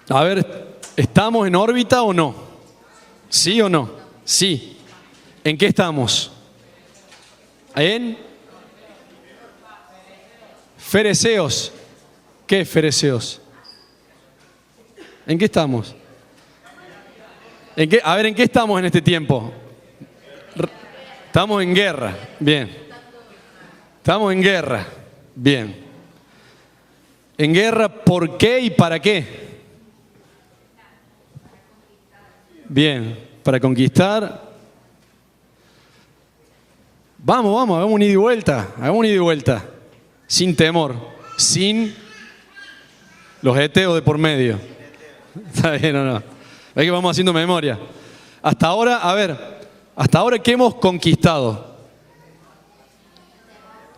A ver, ¿estamos en órbita o no? ¿Sí o no? Sí. ¿En qué estamos? ¿En? Fereceos. ¿Qué es fereceos? ¿En qué estamos? A ver, ¿en qué estamos en este tiempo? Estamos en guerra. Bien. Estamos en guerra. Bien. ¿En guerra por qué y para qué? Bien. Para conquistar. Vamos, hagamos un ida y vuelta. Hagamos un ida y vuelta. Sin temor. Sin los eteos de por medio. ¿Está bien o no? Es que vamos haciendo memoria. Hasta ahora, a ver, hasta ahora, ¿qué hemos conquistado?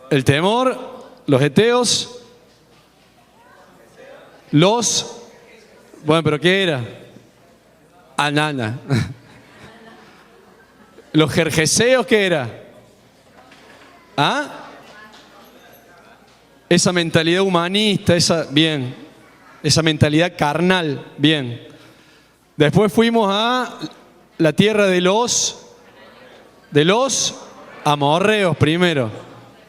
El temor, los eteos, bueno, pero ¿qué era? Anana. Los jerjeseos, ¿qué era? ¿Ah? Esa mentalidad humanista, esa mentalidad carnal, bien. Después fuimos a la tierra de los amorreos primero.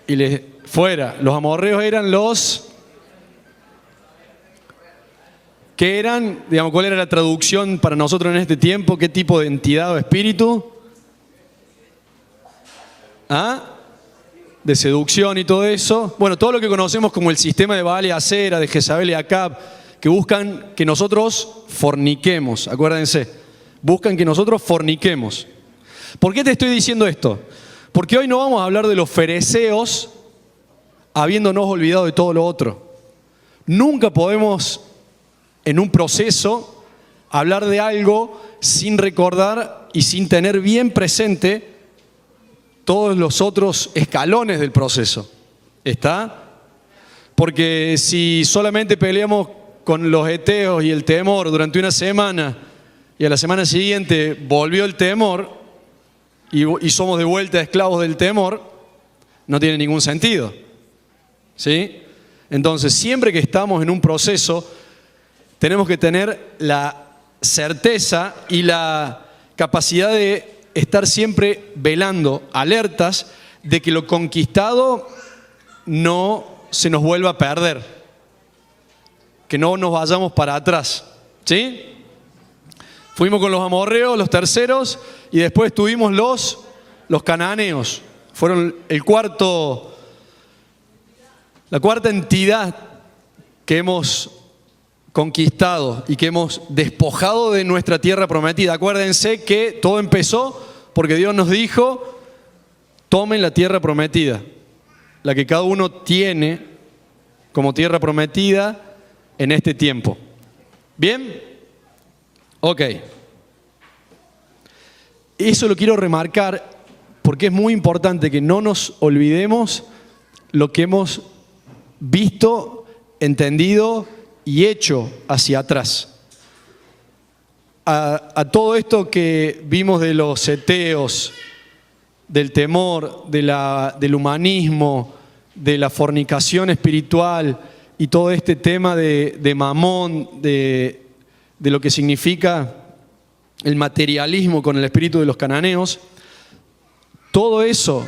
Y fuera, los amorreos eran ¿qué eran? Digamos, ¿cuál era la traducción para nosotros en este tiempo? ¿Qué tipo de entidad o espíritu? ¿Ah? De seducción y todo eso. Bueno, todo lo que conocemos como el sistema de Baal y Acera, de Jezabel y Acab, que buscan que nosotros forniquemos, acuérdense, buscan que nosotros forniquemos. ¿Por qué te estoy diciendo esto? Porque hoy no vamos a hablar de los fereceos habiéndonos olvidado de todo lo otro. Nunca podemos, en un proceso, hablar de algo sin recordar y sin tener bien presente todos los otros escalones del proceso. ¿Está? Porque si solamente peleamos con los eteos y el temor durante una semana y a la semana siguiente volvió el temor y somos de vuelta esclavos del temor, no tiene ningún sentido. ¿Sí? Entonces, siempre que estamos en un proceso, tenemos que tener la certeza y la capacidad de estar siempre velando, alertas, de que lo conquistado no se nos vuelva a perder. Que no nos vayamos para atrás. ¿Sí? Fuimos con los amorreos, los terceros, y después tuvimos los cananeos. Fueron la cuarta entidad que hemos conquistado y que hemos despojado de nuestra tierra prometida. Acuérdense que todo empezó porque Dios nos dijo: tomen la tierra prometida, la que cada uno tiene como tierra prometida en este tiempo. ¿Bien? Ok. Eso lo quiero remarcar porque es muy importante que no nos olvidemos lo que hemos visto, entendido y hecho hacia atrás. A todo esto que vimos de los eteos, del temor, del humanismo, de la fornicación espiritual y todo este tema de mamón, de lo que significa el materialismo con el espíritu de los cananeos, todo eso,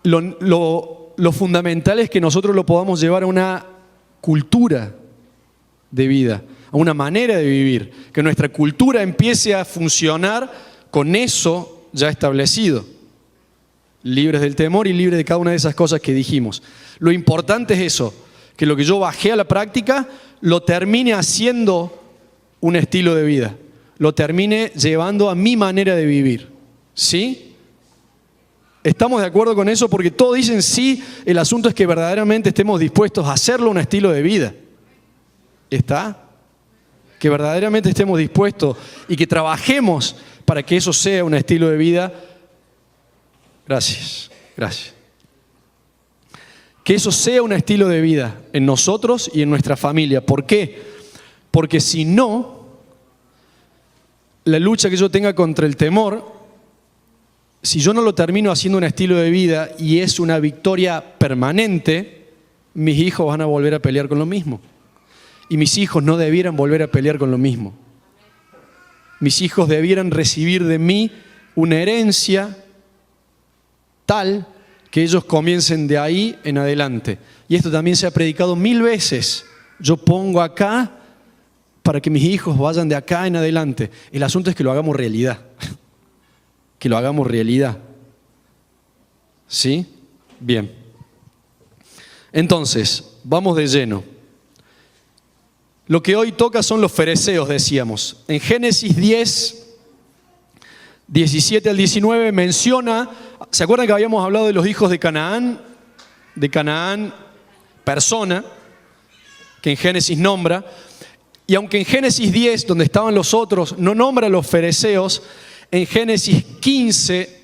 lo fundamental es que nosotros lo podamos llevar a una cultura de vida, a una manera de vivir, que nuestra cultura empiece a funcionar con eso ya establecido, libres del temor y libres de cada una de esas cosas que dijimos. Lo importante es eso, que lo que yo bajé a la práctica lo termine haciendo un estilo de vida, lo termine llevando a mi manera de vivir. ¿Sí? ¿Estamos de acuerdo con eso? Porque todos dicen sí, el asunto es que verdaderamente estemos dispuestos a hacerlo un estilo de vida. ¿Está? Que verdaderamente estemos dispuestos y que trabajemos para que eso sea un estilo de vida. Gracias, gracias. Que eso sea un estilo de vida en nosotros y en nuestra familia. ¿Por qué? Porque si no, la lucha que yo tenga contra el temor, si yo no lo termino haciendo un estilo de vida y es una victoria permanente, mis hijos van a volver a pelear con lo mismo. y mis hijos no debieran volver a pelear con lo mismo. Mis hijos debieran recibir de mí una herencia tal que ellos comiencen de ahí en adelante. Y esto también se ha predicado 1000 veces. Yo pongo acá para que mis hijos vayan de acá en adelante. El asunto es que lo hagamos realidad. Que lo hagamos realidad. ¿Sí? Bien. Entonces, vamos de lleno. Lo que hoy toca son los fereceos, decíamos. En Génesis 10, 17 al 19 menciona, ¿se acuerdan que habíamos hablado de los hijos de Canaán? De Canaán, persona, que en Génesis nombra. Y aunque en Génesis 10, donde estaban los otros, no nombra a los fereceos, en Génesis 15,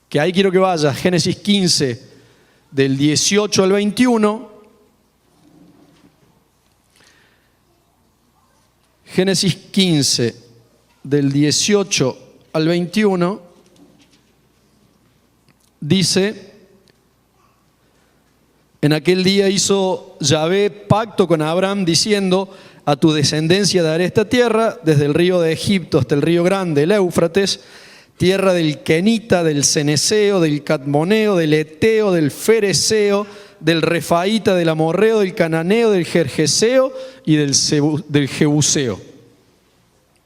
que ahí quiero que vaya, Génesis 15, del 18 al 21, Génesis 15, del 18 al 21, dice: en aquel día hizo Yahvé pacto con Abraham diciendo: a tu descendencia daré esta tierra, desde el río de Egipto hasta el río grande, el Éufrates, tierra del Kenita, del Ceneseo, del Cadmoneo, del Eteo, del Fereceo, del Refaíta, del Amorreo, del Cananeo, del Gergeseo y del Jebuseo.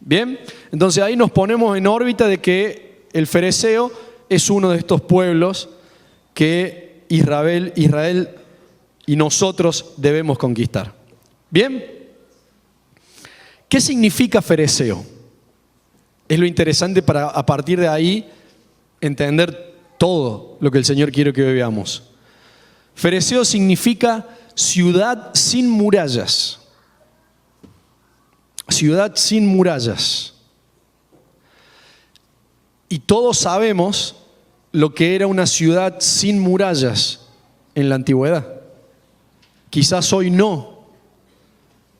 Bien, entonces ahí nos ponemos en órbita de que el Fereceo es uno de estos pueblos que Israel y nosotros debemos conquistar. Bien, ¿qué significa fereceo? Es lo interesante para a partir de ahí entender todo lo que el Señor quiere que veamos. Fereceo significa ciudad sin murallas. Ciudad sin murallas. Y todos sabemos lo que era una ciudad sin murallas en la antigüedad. Quizás hoy no.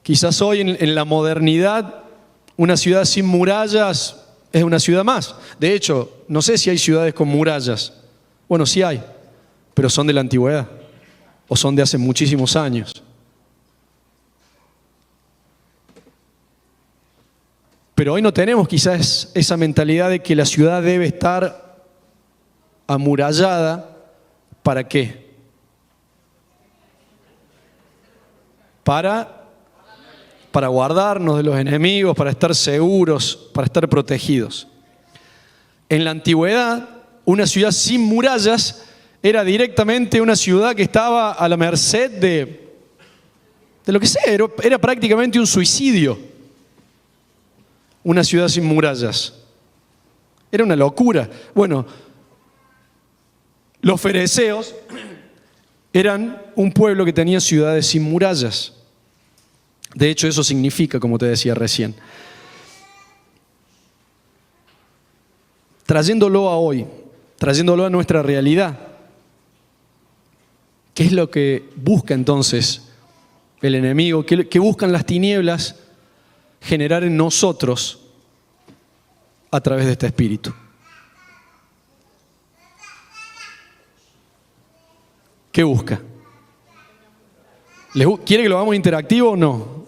Quizás hoy en la modernidad una ciudad sin murallas es una ciudad más. De hecho, no sé si hay ciudades con murallas. Bueno, sí hay, pero son de la antigüedad o son de hace muchísimos años. Pero hoy no tenemos quizás esa mentalidad de que la ciudad debe estar amurallada. ¿Para qué? Para guardarnos de los enemigos, para estar seguros, para estar protegidos. En la antigüedad, una ciudad sin murallas era directamente una ciudad que estaba a la merced de lo que sea, era prácticamente un suicidio. Una ciudad sin murallas. Era una locura. Bueno, los fereceos eran un pueblo que tenía ciudades sin murallas. De hecho, eso significa, como te decía recién. Trayéndolo a hoy, trayéndolo a nuestra realidad, ¿qué es lo que busca entonces el enemigo? ¿Qué buscan las tinieblas generar en nosotros a través de este espíritu? ¿Qué busca? ¿Quiere que lo hagamos interactivo o no?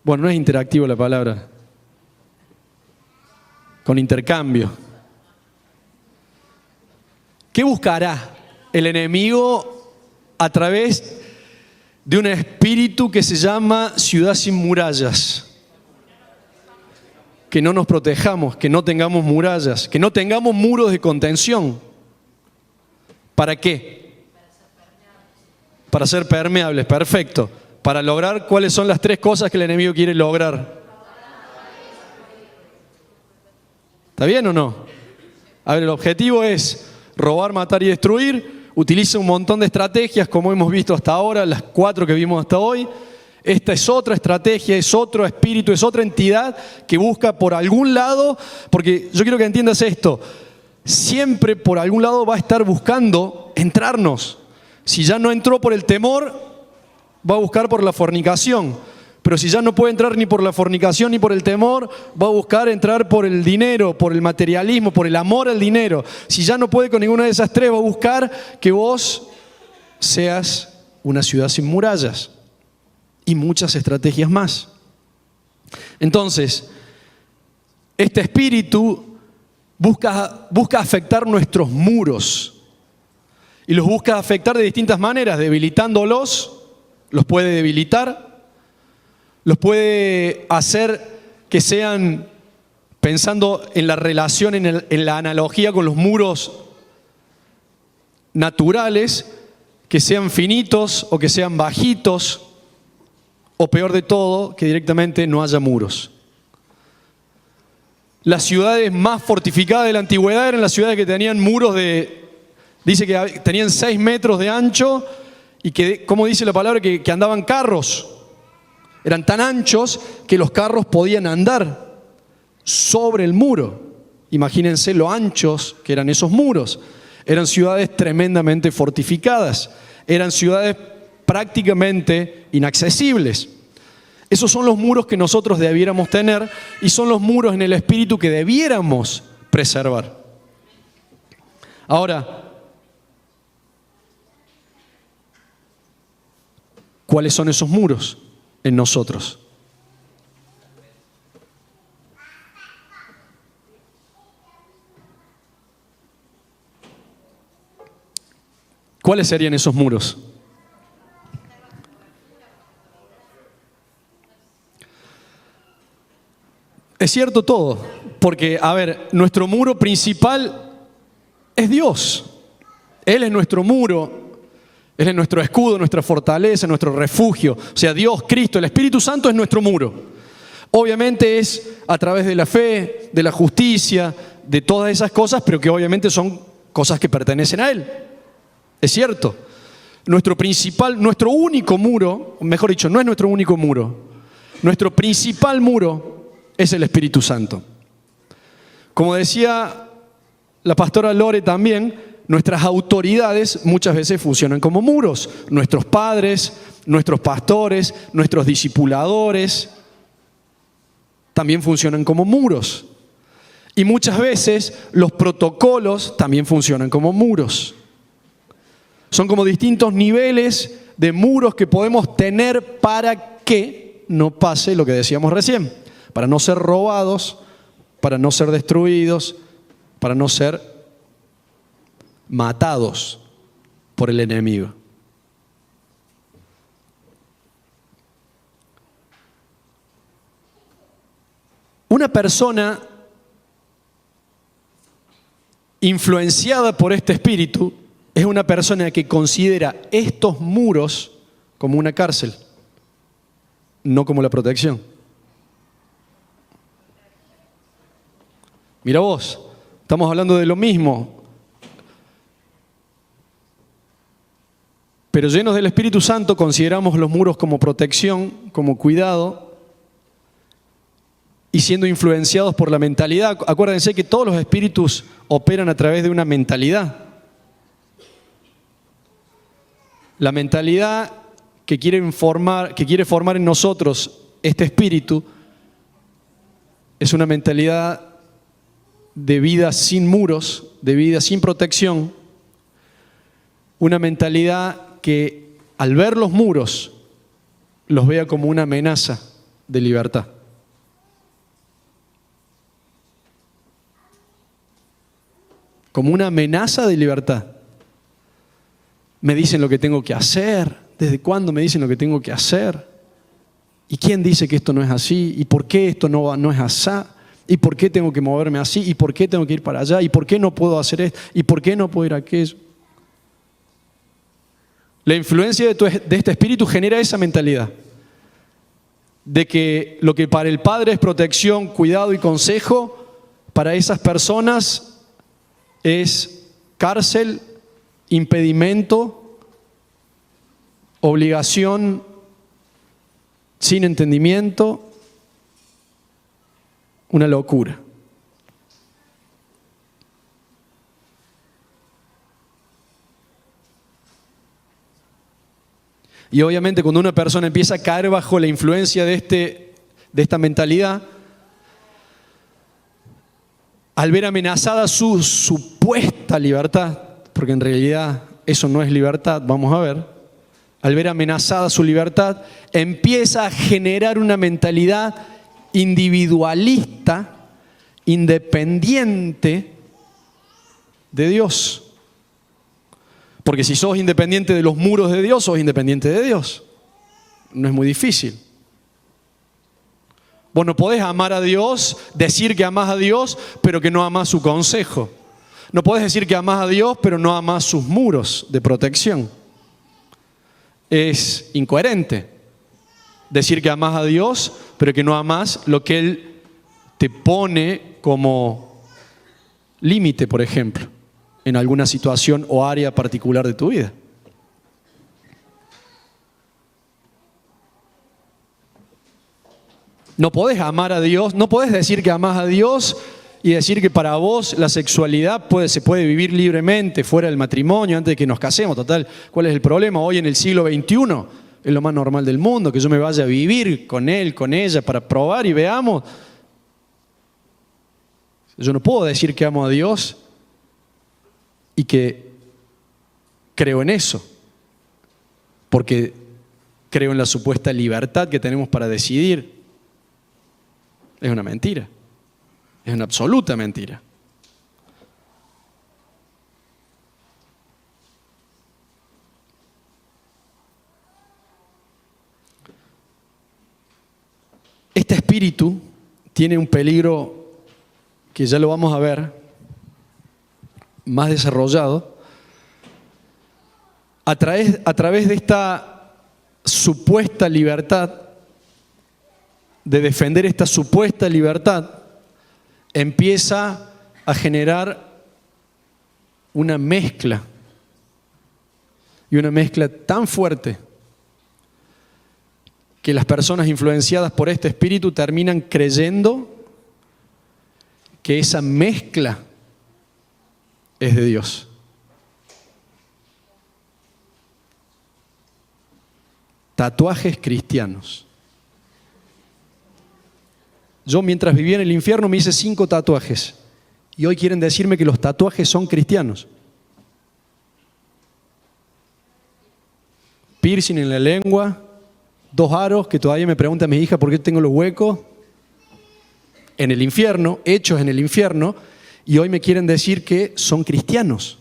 Bueno, no es interactivo la palabra. Con intercambio. ¿Qué buscará el enemigo a través de un espíritu que se llama ciudad sin murallas? Que no nos protejamos, que no tengamos murallas, que no tengamos muros de contención. ¿Para qué? Para ser permeables, perfecto. Para lograr, ¿cuáles son las 3 cosas que el enemigo quiere lograr? ¿Está bien o no? A ver, el objetivo es robar, matar y destruir. Utiliza un montón de estrategias, como hemos visto hasta ahora, las 4 que vimos hasta hoy. Esta es otra estrategia, es otro espíritu, es otra entidad que busca por algún lado, porque yo quiero que entiendas esto, siempre por algún lado va a estar buscando entrarnos. Si ya no entró por el temor, va a buscar por la fornicación. Pero si ya no puede entrar ni por la fornicación ni por el temor, va a buscar entrar por el dinero, por el materialismo, por el amor al dinero. Si ya no puede con ninguna de esas 3, va a buscar que vos seas una ciudad sin murallas y muchas estrategias más. Entonces, este espíritu busca afectar nuestros muros y los busca afectar de distintas maneras, debilitándolos, los puede debilitar, los puede hacer que sean, pensando en la relación, en la analogía con los muros naturales, que sean finitos o que sean bajitos, o peor de todo, que directamente no haya muros. Las ciudades más fortificadas de la antigüedad eran las ciudades que tenían muros dice que tenían 6 metros de ancho y que, como dice la palabra, que andaban carros. Eran tan anchos que los carros podían andar sobre el muro. Imagínense lo anchos que eran esos muros. Eran ciudades tremendamente fortificadas. Eran ciudades prácticamente inaccesibles. Esos son los muros que nosotros debiéramos tener y son los muros en el espíritu que debiéramos preservar. Ahora, ¿cuáles son esos muros en nosotros? ¿Cuáles serían esos muros? Es cierto todo, porque, a ver, nuestro muro principal es Dios. Él es nuestro muro, Él es nuestro escudo, nuestra fortaleza, nuestro refugio. O sea, Dios, Cristo, el Espíritu Santo es nuestro muro. Obviamente es a través de la fe, de la justicia, de todas esas cosas, pero que obviamente son cosas que pertenecen a Él. Es cierto. Nuestro único muro, mejor dicho, no es nuestro único muro. Nuestro principal muro es el Espíritu Santo. Como decía la pastora Lore también, nuestras autoridades muchas veces funcionan como muros. Nuestros padres, nuestros pastores, nuestros discipuladores también funcionan como muros. Y muchas veces los protocolos también funcionan como muros. Son como distintos niveles de muros que podemos tener para que no pase lo que decíamos recién. Para no ser robados, para no ser destruidos, para no ser matados por el enemigo. Una persona influenciada por este espíritu es una persona que considera estos muros como una cárcel, no como la protección. Mira vos, estamos hablando de lo mismo, pero llenos del Espíritu Santo consideramos los muros como protección, como cuidado, y siendo influenciados por la mentalidad. Acuérdense que todos los espíritus operan a través de una mentalidad. La mentalidad que quiere formar en nosotros este espíritu es una mentalidad de vida sin muros, de vida sin protección, una mentalidad que al ver los muros los vea como una amenaza de libertad. Como una amenaza de libertad. Me dicen lo que tengo que hacer. ¿Desde cuándo me dicen lo que tengo que hacer? ¿Y quién dice que esto no es así? ¿Y por qué esto no es así? ¿Y por qué tengo que moverme así? ¿Y por qué tengo que ir para allá? ¿Y por qué no puedo hacer esto? ¿Y por qué no puedo ir a aquello? La influencia de este espíritu genera esa mentalidad. De que lo que para el padre es protección, cuidado y consejo, para esas personas es cárcel, impedimento, obligación sin entendimiento, una locura. Y obviamente cuando una persona empieza a caer bajo la influencia de esta mentalidad, al ver amenazada su supuesta libertad, porque en realidad eso no es libertad, vamos a ver, al ver amenazada su libertad, empieza a generar una mentalidad individualista, independiente de Dios. Porque si sos independiente de los muros de Dios, sos independiente de Dios. No es muy difícil. Vos no podés amar a Dios, decir que amás a Dios, pero que no amás su consejo. No podés decir que amás a Dios, pero no amás sus muros de protección. Es incoherente decir que amás a Dios, pero que no amás lo que Él te pone como límite, por ejemplo, en alguna situación o área particular de tu vida. No podés amar a Dios, no podés decir que amás a Dios y decir que para vos la sexualidad se puede vivir libremente fuera del matrimonio antes de que nos casemos. Total, ¿cuál es el problema? Hoy en el siglo XXI es lo más normal del mundo, que yo me vaya a vivir con él, con ella, para probar y veamos. Yo no puedo decir que amo a Dios y que creo en eso, porque creo en la supuesta libertad que tenemos para decidir. Es una mentira, es una absoluta mentira. Este espíritu tiene un peligro que ya lo vamos a ver más desarrollado a través de esta supuesta libertad, de defender esta supuesta libertad, empieza a generar una mezcla, y una mezcla tan fuerte que las personas influenciadas por este espíritu terminan creyendo que esa mezcla es de Dios. Tatuajes cristianos. Yo mientras vivía en el infierno me hice 5 tatuajes y hoy quieren decirme que los tatuajes son cristianos. Piercing en la lengua, 2 aros que todavía me pregunta mi hija por qué tengo los huecos. En el infierno, hechos en el infierno, y hoy me quieren decir que son cristianos.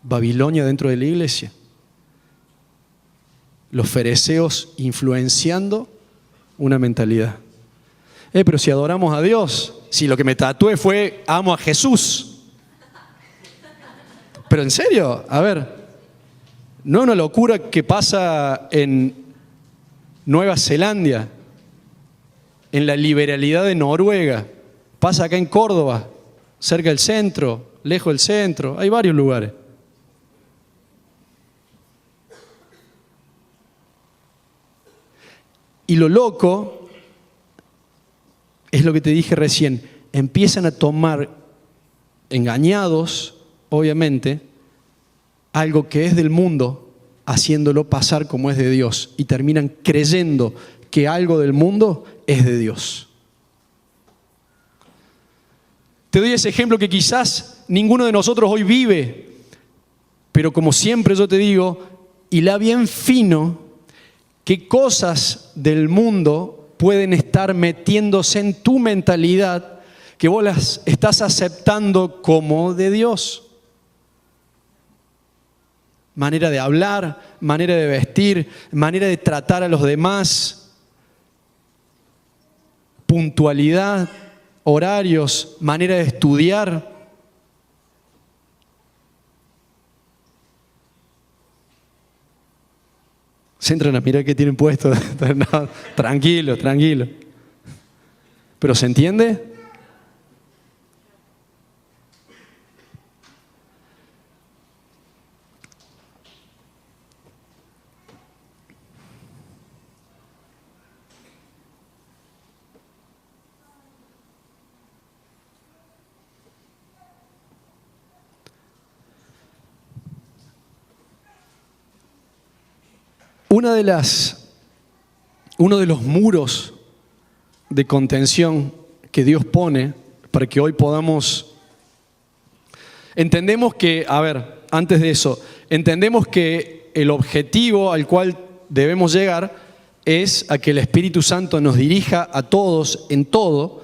Babilonia dentro de la iglesia. Los fariseos influenciando una mentalidad. Pero si adoramos a Dios, si lo que me tatué fue amo a Jesús. Pero en serio, a ver, no es una locura que pasa en Nueva Zelanda, en la liberalidad de Noruega, pasa acá en Córdoba, cerca del centro, lejos del centro, hay varios lugares. Y lo loco es lo que te dije recién, empiezan a tomar, engañados, obviamente, algo que es del mundo, haciéndolo pasar como es de Dios, y terminan creyendo que algo del mundo es de Dios. Te doy ese ejemplo que quizás ninguno de nosotros hoy vive, pero como siempre yo te digo, hila bien fino qué cosas del mundo pueden estar metiéndose en tu mentalidad que vos las estás aceptando como de Dios. Manera de hablar, manera de vestir, manera de tratar a los demás, puntualidad, horarios, manera de estudiar. Se entran a mirar qué tienen puesto. No, tranquilo, tranquilo. ¿Pero se entiende? Uno de los muros de contención que Dios pone para que hoy podamos... Entendemos que, a ver, antes de eso, entendemos que el objetivo al cual debemos llegar es a que el Espíritu Santo nos dirija a todos en todo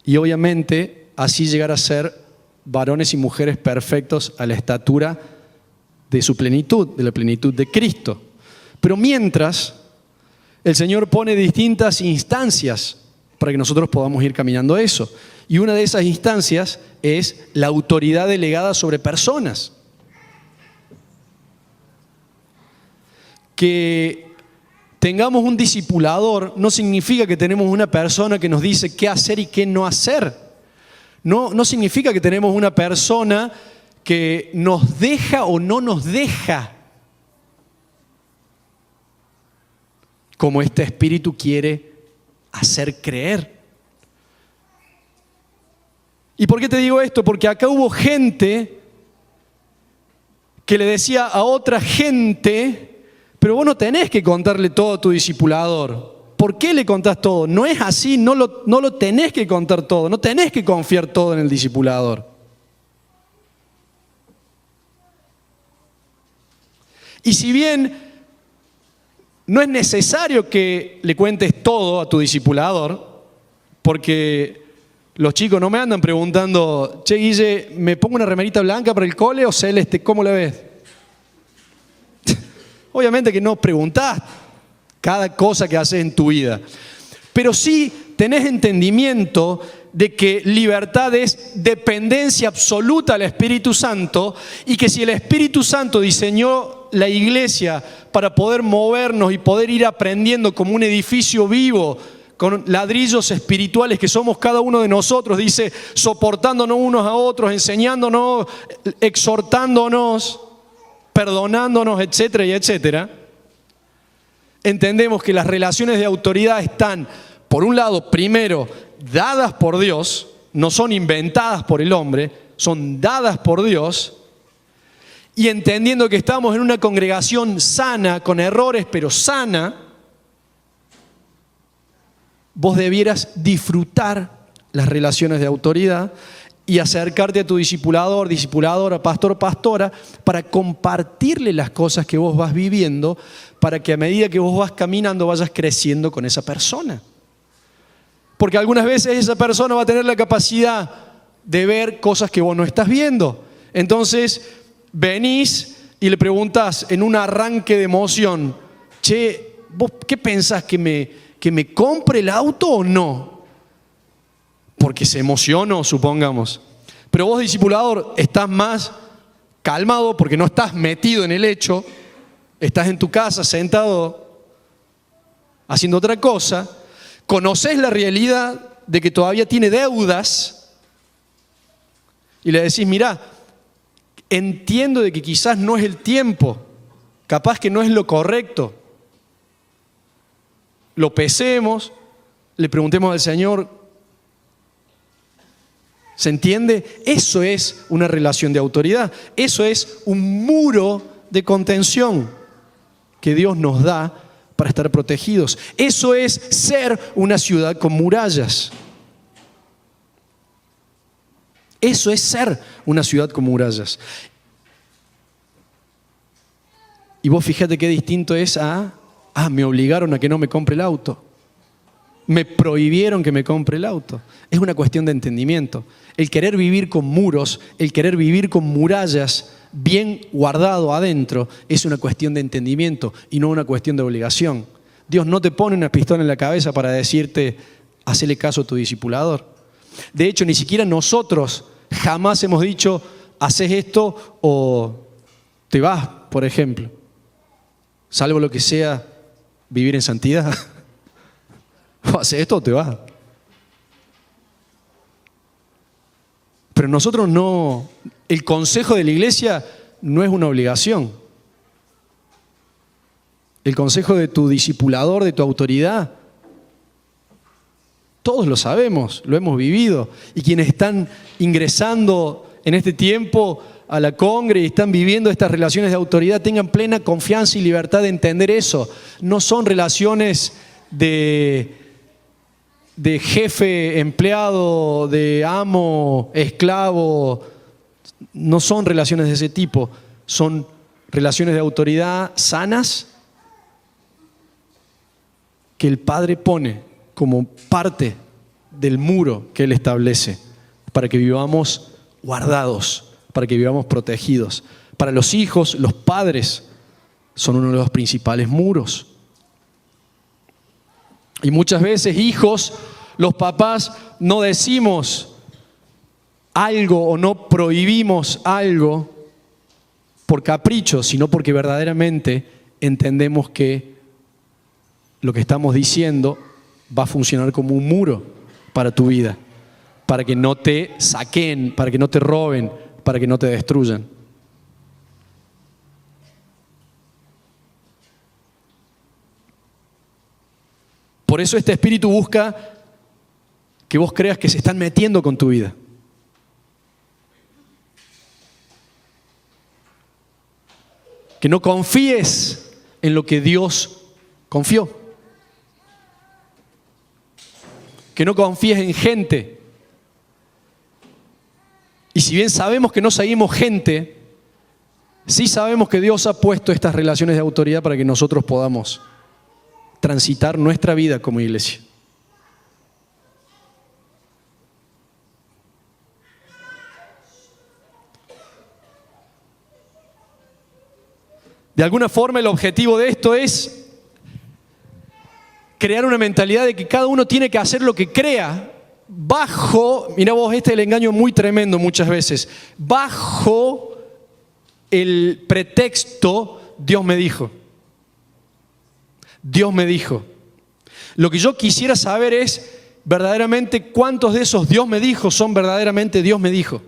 y obviamente así llegar a ser varones y mujeres perfectos a la estatura de su plenitud, de la plenitud de Cristo. Pero mientras, el Señor pone distintas instancias para que nosotros podamos ir caminando eso. Y una de esas instancias es la autoridad delegada sobre personas. Que tengamos un discipulador no significa que tenemos una persona que nos dice qué hacer y qué no hacer. No significa que tenemos una persona que nos deja o no nos deja, como este espíritu quiere hacer creer. ¿Y por qué te digo esto? Porque acá hubo gente que le decía a otra gente, pero vos no tenés que contarle todo a tu discipulador. ¿Por qué le contás todo? No es así, no lo tenés que contar todo, no tenés que confiar todo en el discipulador. Y si bien no es necesario que le cuentes todo a tu discipulador, porque los chicos no me andan preguntando, che Guille, ¿me pongo una remerita blanca para el cole o celeste? ¿Cómo la ves? Obviamente que no preguntás cada cosa que haces en tu vida, pero sí tenés entendimiento de que libertad es dependencia absoluta al Espíritu Santo y que si el Espíritu Santo diseñó la iglesia para poder movernos y poder ir aprendiendo como un edificio vivo, con ladrillos espirituales que somos cada uno de nosotros, dice, soportándonos unos a otros, enseñándonos, exhortándonos, perdonándonos, etcétera y etcétera, entendemos que las relaciones de autoridad están, por un lado, primero, dadas por Dios, no son inventadas por el hombre, son dadas por Dios, y entendiendo que estamos en una congregación sana, con errores, pero sana, vos debieras disfrutar las relaciones de autoridad y acercarte a tu discipulador, discipuladora, pastor, pastora, para compartirle las cosas que vos vas viviendo, para que a medida que vos vas caminando vayas creciendo con esa persona. Porque algunas veces esa persona va a tener la capacidad de ver cosas que vos no estás viendo. Entonces venís y le preguntás en un arranque de emoción, che, ¿vos qué pensás que me compre el auto o no? Porque se emocionó, supongamos. Pero vos, discipulador, estás más calmado porque no estás metido en el hecho, estás en tu casa sentado haciendo otra cosa, conocés la realidad de que todavía tiene deudas y le decís, mirá, entiendo de que quizás no es el tiempo, capaz que no es lo correcto. Lo pesemos, le preguntemos al Señor, ¿se entiende? Eso es una relación de autoridad, eso es un muro de contención que Dios nos da para estar protegidos. Eso es ser una ciudad con murallas. Eso es ser una ciudad con murallas. Y vos fíjate qué distinto es me obligaron a que no me compre el auto. Me prohibieron que me compre el auto. Es una cuestión de entendimiento. El querer vivir con muros, el querer vivir con murallas bien guardado adentro, es una cuestión de entendimiento y no una cuestión de obligación. Dios no te pone una pistola en la cabeza para decirte, hacele caso a tu discipulador. De hecho, ni siquiera nosotros jamás hemos dicho, haces esto o te vas, por ejemplo. Salvo lo que sea vivir en santidad. O haces esto o te vas. Pero nosotros no, el consejo de la iglesia no es una obligación. El consejo de tu discipulador, de tu autoridad, todos lo sabemos, lo hemos vivido. Y quienes están ingresando en este tiempo a la congre y están viviendo estas relaciones de autoridad, tengan plena confianza y libertad de entender eso. No son relaciones de jefe, empleado, de amo, esclavo. No son relaciones de ese tipo. Son relaciones de autoridad sanas que el Padre pone como parte del muro que Él establece para que vivamos guardados, para que vivamos protegidos. Para los hijos, los padres son uno de los principales muros. Y muchas veces, hijos, los papás no decimos algo o no prohibimos algo por capricho, sino porque verdaderamente entendemos que lo que estamos diciendo va a funcionar como un muro para tu vida, para que no te saquen, para que no te roben, para que no te destruyan. Por eso este espíritu busca que vos creas que se están metiendo con tu vida. Que no confíes en lo que Dios confió. Que no confíes en gente. Y si bien sabemos que no seguimos gente, sí sabemos que Dios ha puesto estas relaciones de autoridad para que nosotros podamos transitar nuestra vida como iglesia. De alguna forma el objetivo de esto es crear una mentalidad de que cada uno tiene que hacer lo que crea bajo, mirá vos, este es el engaño muy tremendo muchas veces, bajo el pretexto Dios me dijo. Dios me dijo. Lo que yo quisiera saber es verdaderamente cuántos de esos Dios me dijo son verdaderamente Dios me dijo.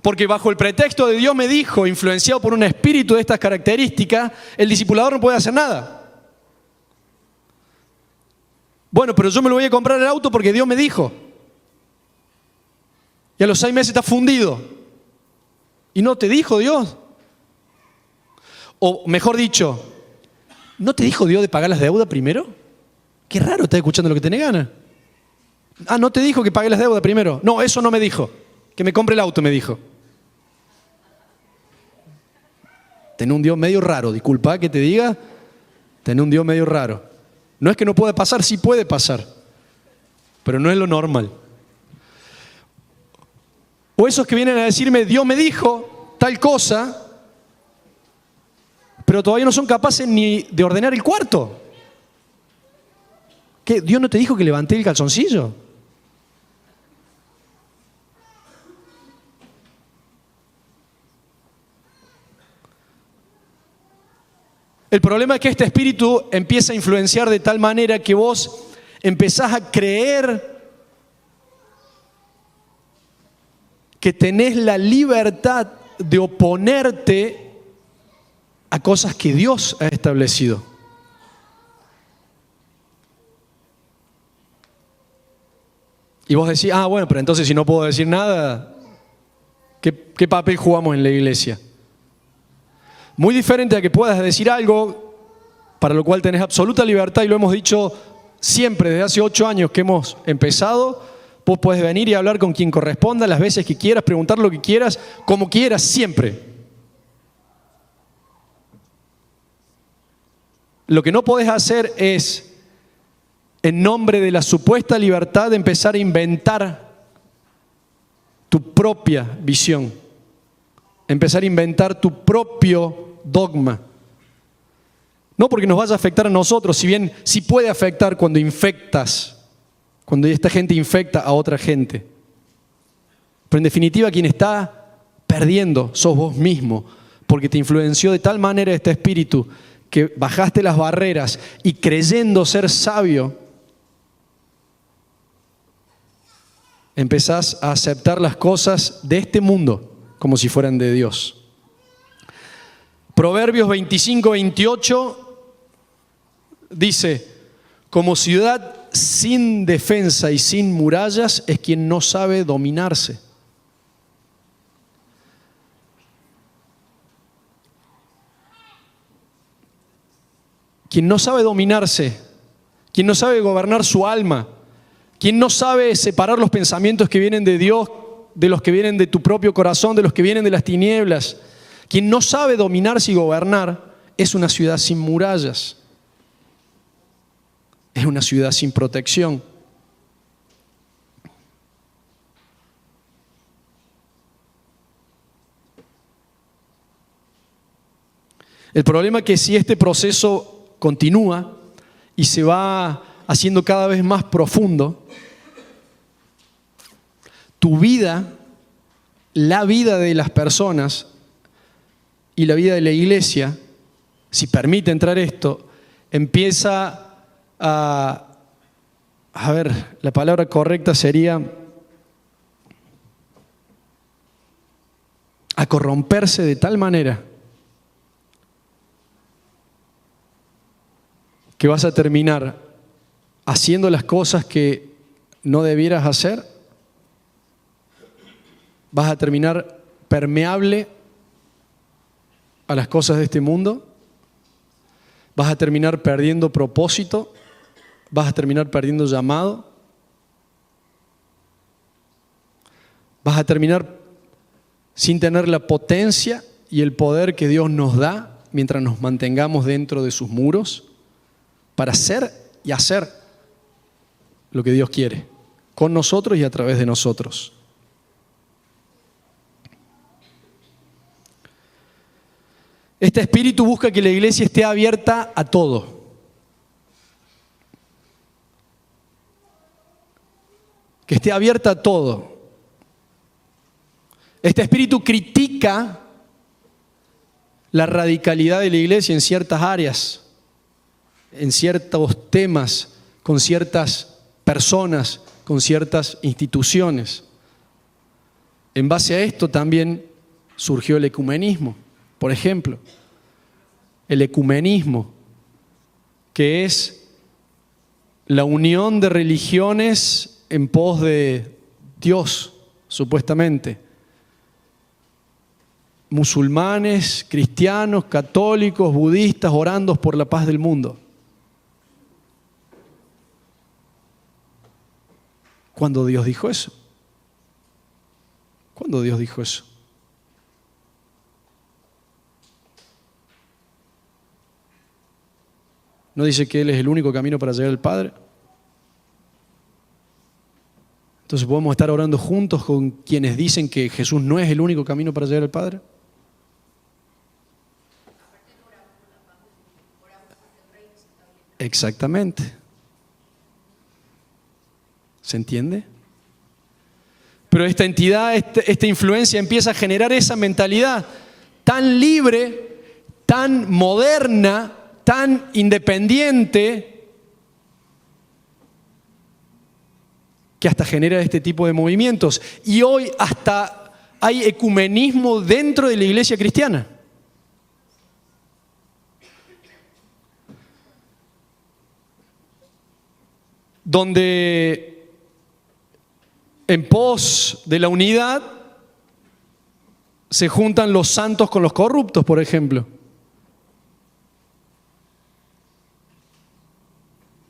Porque bajo el pretexto de Dios me dijo, influenciado por un espíritu de estas características, el discipulador no puede hacer nada. Bueno, pero yo me lo voy a comprar el auto porque Dios me dijo. Y a los 6 meses está fundido. ¿Y no te dijo Dios? O mejor dicho, ¿no te dijo Dios de pagar las deudas primero? Qué raro, estás escuchando lo que tenés ganas. Ah, ¿no te dijo que pague las deudas primero? No, eso no me dijo. Que me compre el auto, me dijo. Tenés un Dios medio raro, disculpa que te diga, tenés un Dios medio raro. No es que no pueda pasar, sí puede pasar, pero no es lo normal. O esos que vienen a decirme, Dios me dijo tal cosa, pero todavía no son capaces ni de ordenar el cuarto. ¿Qué? ¿Dios no te dijo que levanté el calzoncillo? El problema es que este espíritu empieza a influenciar de tal manera que vos empezás a creer que tenés la libertad de oponerte a cosas que Dios ha establecido. Y vos decís, ah, bueno, pero entonces si no puedo decir nada, ¿qué papel jugamos en la iglesia? Muy diferente a que puedas decir algo para lo cual tenés absoluta libertad, y lo hemos dicho siempre desde hace 8 años que hemos empezado. Vos podés venir y hablar con quien corresponda, las veces que quieras, preguntar lo que quieras, como quieras, siempre. Lo que no podés hacer es, en nombre de la supuesta libertad, empezar a inventar tu propia visión, empezar a inventar tu propio dogma. No porque nos vaya a afectar a nosotros, si bien sí puede afectar cuando infectas, cuando esta gente infecta a otra gente. Pero en definitiva quien está perdiendo sos vos mismo, porque te influenció de tal manera este espíritu que bajaste las barreras y creyendo ser sabio, empezás a aceptar las cosas de este mundo como si fueran de Dios. Proverbios 25-28 dice, como ciudad sin defensa y sin murallas es quien no sabe dominarse. Quien no sabe dominarse, quien no sabe gobernar su alma, quien no sabe separar los pensamientos que vienen de Dios de los que vienen de tu propio corazón, de los que vienen de las tinieblas, Quien no sabe dominarse y gobernar es una ciudad sin murallas. Es una ciudad sin protección. El problema es que si este proceso continúa y se va haciendo cada vez más profundo, tu vida, la vida de las personas y la vida de la iglesia, si permite entrar esto, empieza a ver, la palabra correcta sería a corromperse de tal manera que vas a terminar haciendo las cosas que no debieras hacer, vas a terminar permeable a las cosas de este mundo, vas a terminar perdiendo propósito, vas a terminar perdiendo llamado, vas a terminar sin tener la potencia y el poder que Dios nos da mientras nos mantengamos dentro de sus muros para ser y hacer lo que Dios quiere, con nosotros y a través de nosotros. Este espíritu busca que la iglesia esté abierta a todo. Que esté abierta a todo. Este espíritu critica la radicalidad de la iglesia en ciertas áreas, en ciertos temas, con ciertas personas, con ciertas instituciones. En base a esto también surgió el ecumenismo. Por ejemplo, el ecumenismo, que es la unión de religiones en pos de Dios, supuestamente. Musulmanes, cristianos, católicos, budistas, orando por la paz del mundo. ¿Cuándo Dios dijo eso? ¿Cuándo Dios dijo eso? ¿No dice que Él es el único camino para llegar al Padre? Entonces, ¿podemos estar orando juntos con quienes dicen que Jesús no es el único camino para llegar al Padre? Exactamente. ¿Se entiende? Pero esta entidad, esta influencia empieza a generar esa mentalidad tan libre, tan moderna, tan independiente, que hasta genera este tipo de movimientos. Y hoy hasta hay ecumenismo dentro de la iglesia cristiana. Donde en pos de la unidad se juntan los santos con los corruptos, por ejemplo.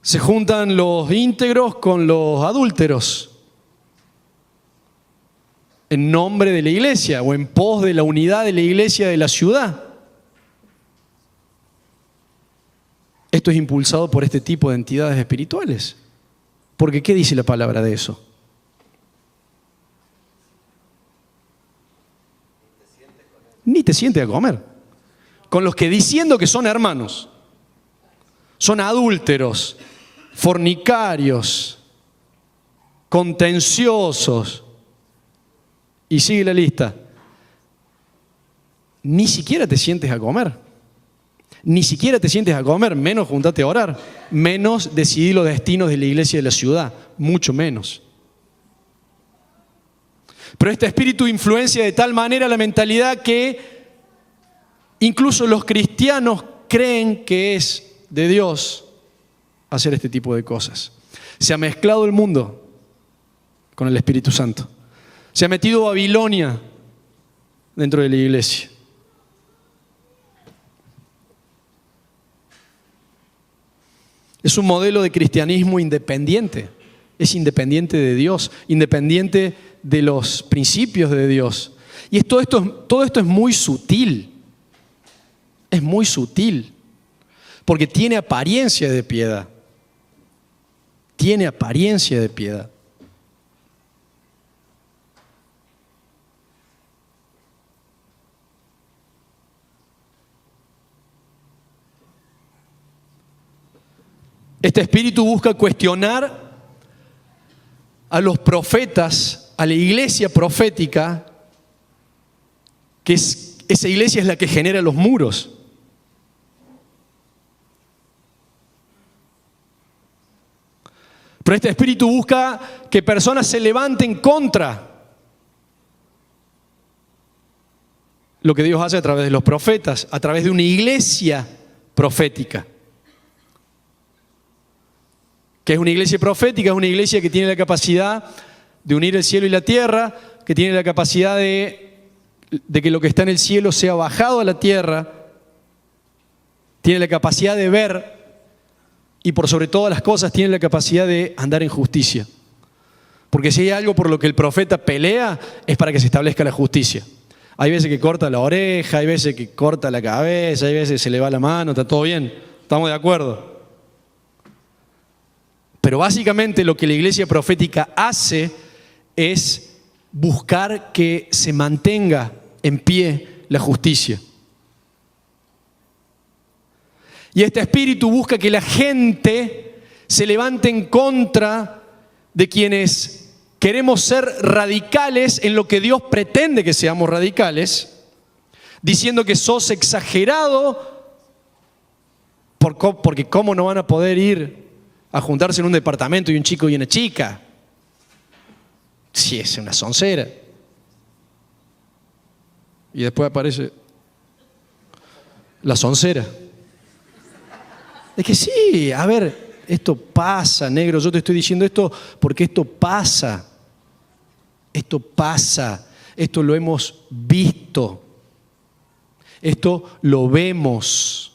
Se juntan los íntegros con los adúlteros en nombre de la iglesia o en pos de la unidad de la iglesia de la ciudad. Esto es impulsado por este tipo de entidades espirituales. Porque ¿qué dice la palabra de eso? Ni te sientes a comer. Con los que diciendo que son hermanos, son adúlteros, fornicarios, contenciosos, y sigue la lista. Ni siquiera te sientes a comer. Ni siquiera te sientes a comer, menos juntarte a orar, menos decidir los destinos de la iglesia de la ciudad, mucho menos. Pero este espíritu influencia de tal manera la mentalidad que incluso los cristianos creen que es de Dios hacer este tipo de cosas. Se ha mezclado el mundo con el Espíritu Santo. Se ha metido Babilonia dentro de la iglesia. Es un modelo de cristianismo independiente. Es independiente de Dios, independiente de los principios de Dios. Y todo esto es muy sutil. Es muy sutil. Porque tiene apariencia de piedad. Tiene apariencia de piedad. Este espíritu busca cuestionar a los profetas, a la iglesia profética, que esa iglesia es la que genera los muros. Pero este espíritu busca que personas se levanten contra lo que Dios hace a través de los profetas, a través de una iglesia profética. ¿Qué es una iglesia profética? Es una iglesia que tiene la capacidad de unir el cielo y la tierra, que tiene la capacidad de que lo que está en el cielo sea bajado a la tierra, tiene la capacidad de ver y por sobre todas las cosas tiene la capacidad de andar en justicia. Porque si hay algo por lo que el profeta pelea, es para que se establezca la justicia. Hay veces que corta la oreja, hay veces que corta la cabeza, hay veces que se le va la mano, está todo bien, estamos de acuerdo. Pero básicamente lo que la iglesia profética hace es buscar que se mantenga en pie la justicia. Y este espíritu busca que la gente se levante en contra de quienes queremos ser radicales en lo que Dios pretende que seamos radicales, diciendo que sos exagerado porque cómo no van a poder ir a juntarse en un departamento y un chico y una chica. Sí, es una soncera. Y después aparece la soncera. Es que sí, a ver, esto pasa, negro, yo te estoy diciendo esto porque esto pasa. Esto pasa, esto lo hemos visto, esto lo vemos.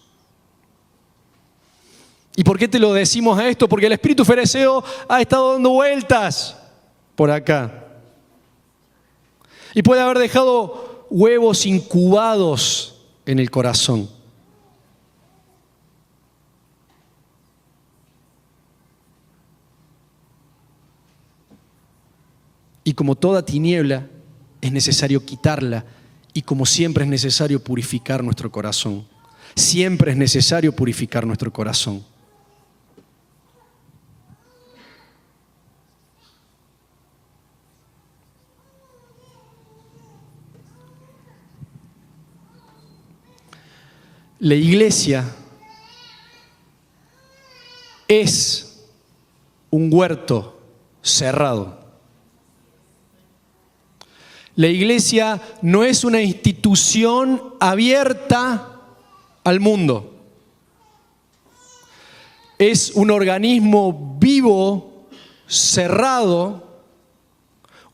¿Y por qué te lo decimos a esto? Porque el espíritu fereceo ha estado dando vueltas por acá. Y puede haber dejado huevos incubados en el corazón. Y como toda tiniebla, es necesario quitarla. Y como siempre es necesario purificar nuestro corazón. Siempre es necesario purificar nuestro corazón. La iglesia es un huerto cerrado. La iglesia no es una institución abierta al mundo. Es un organismo vivo, cerrado,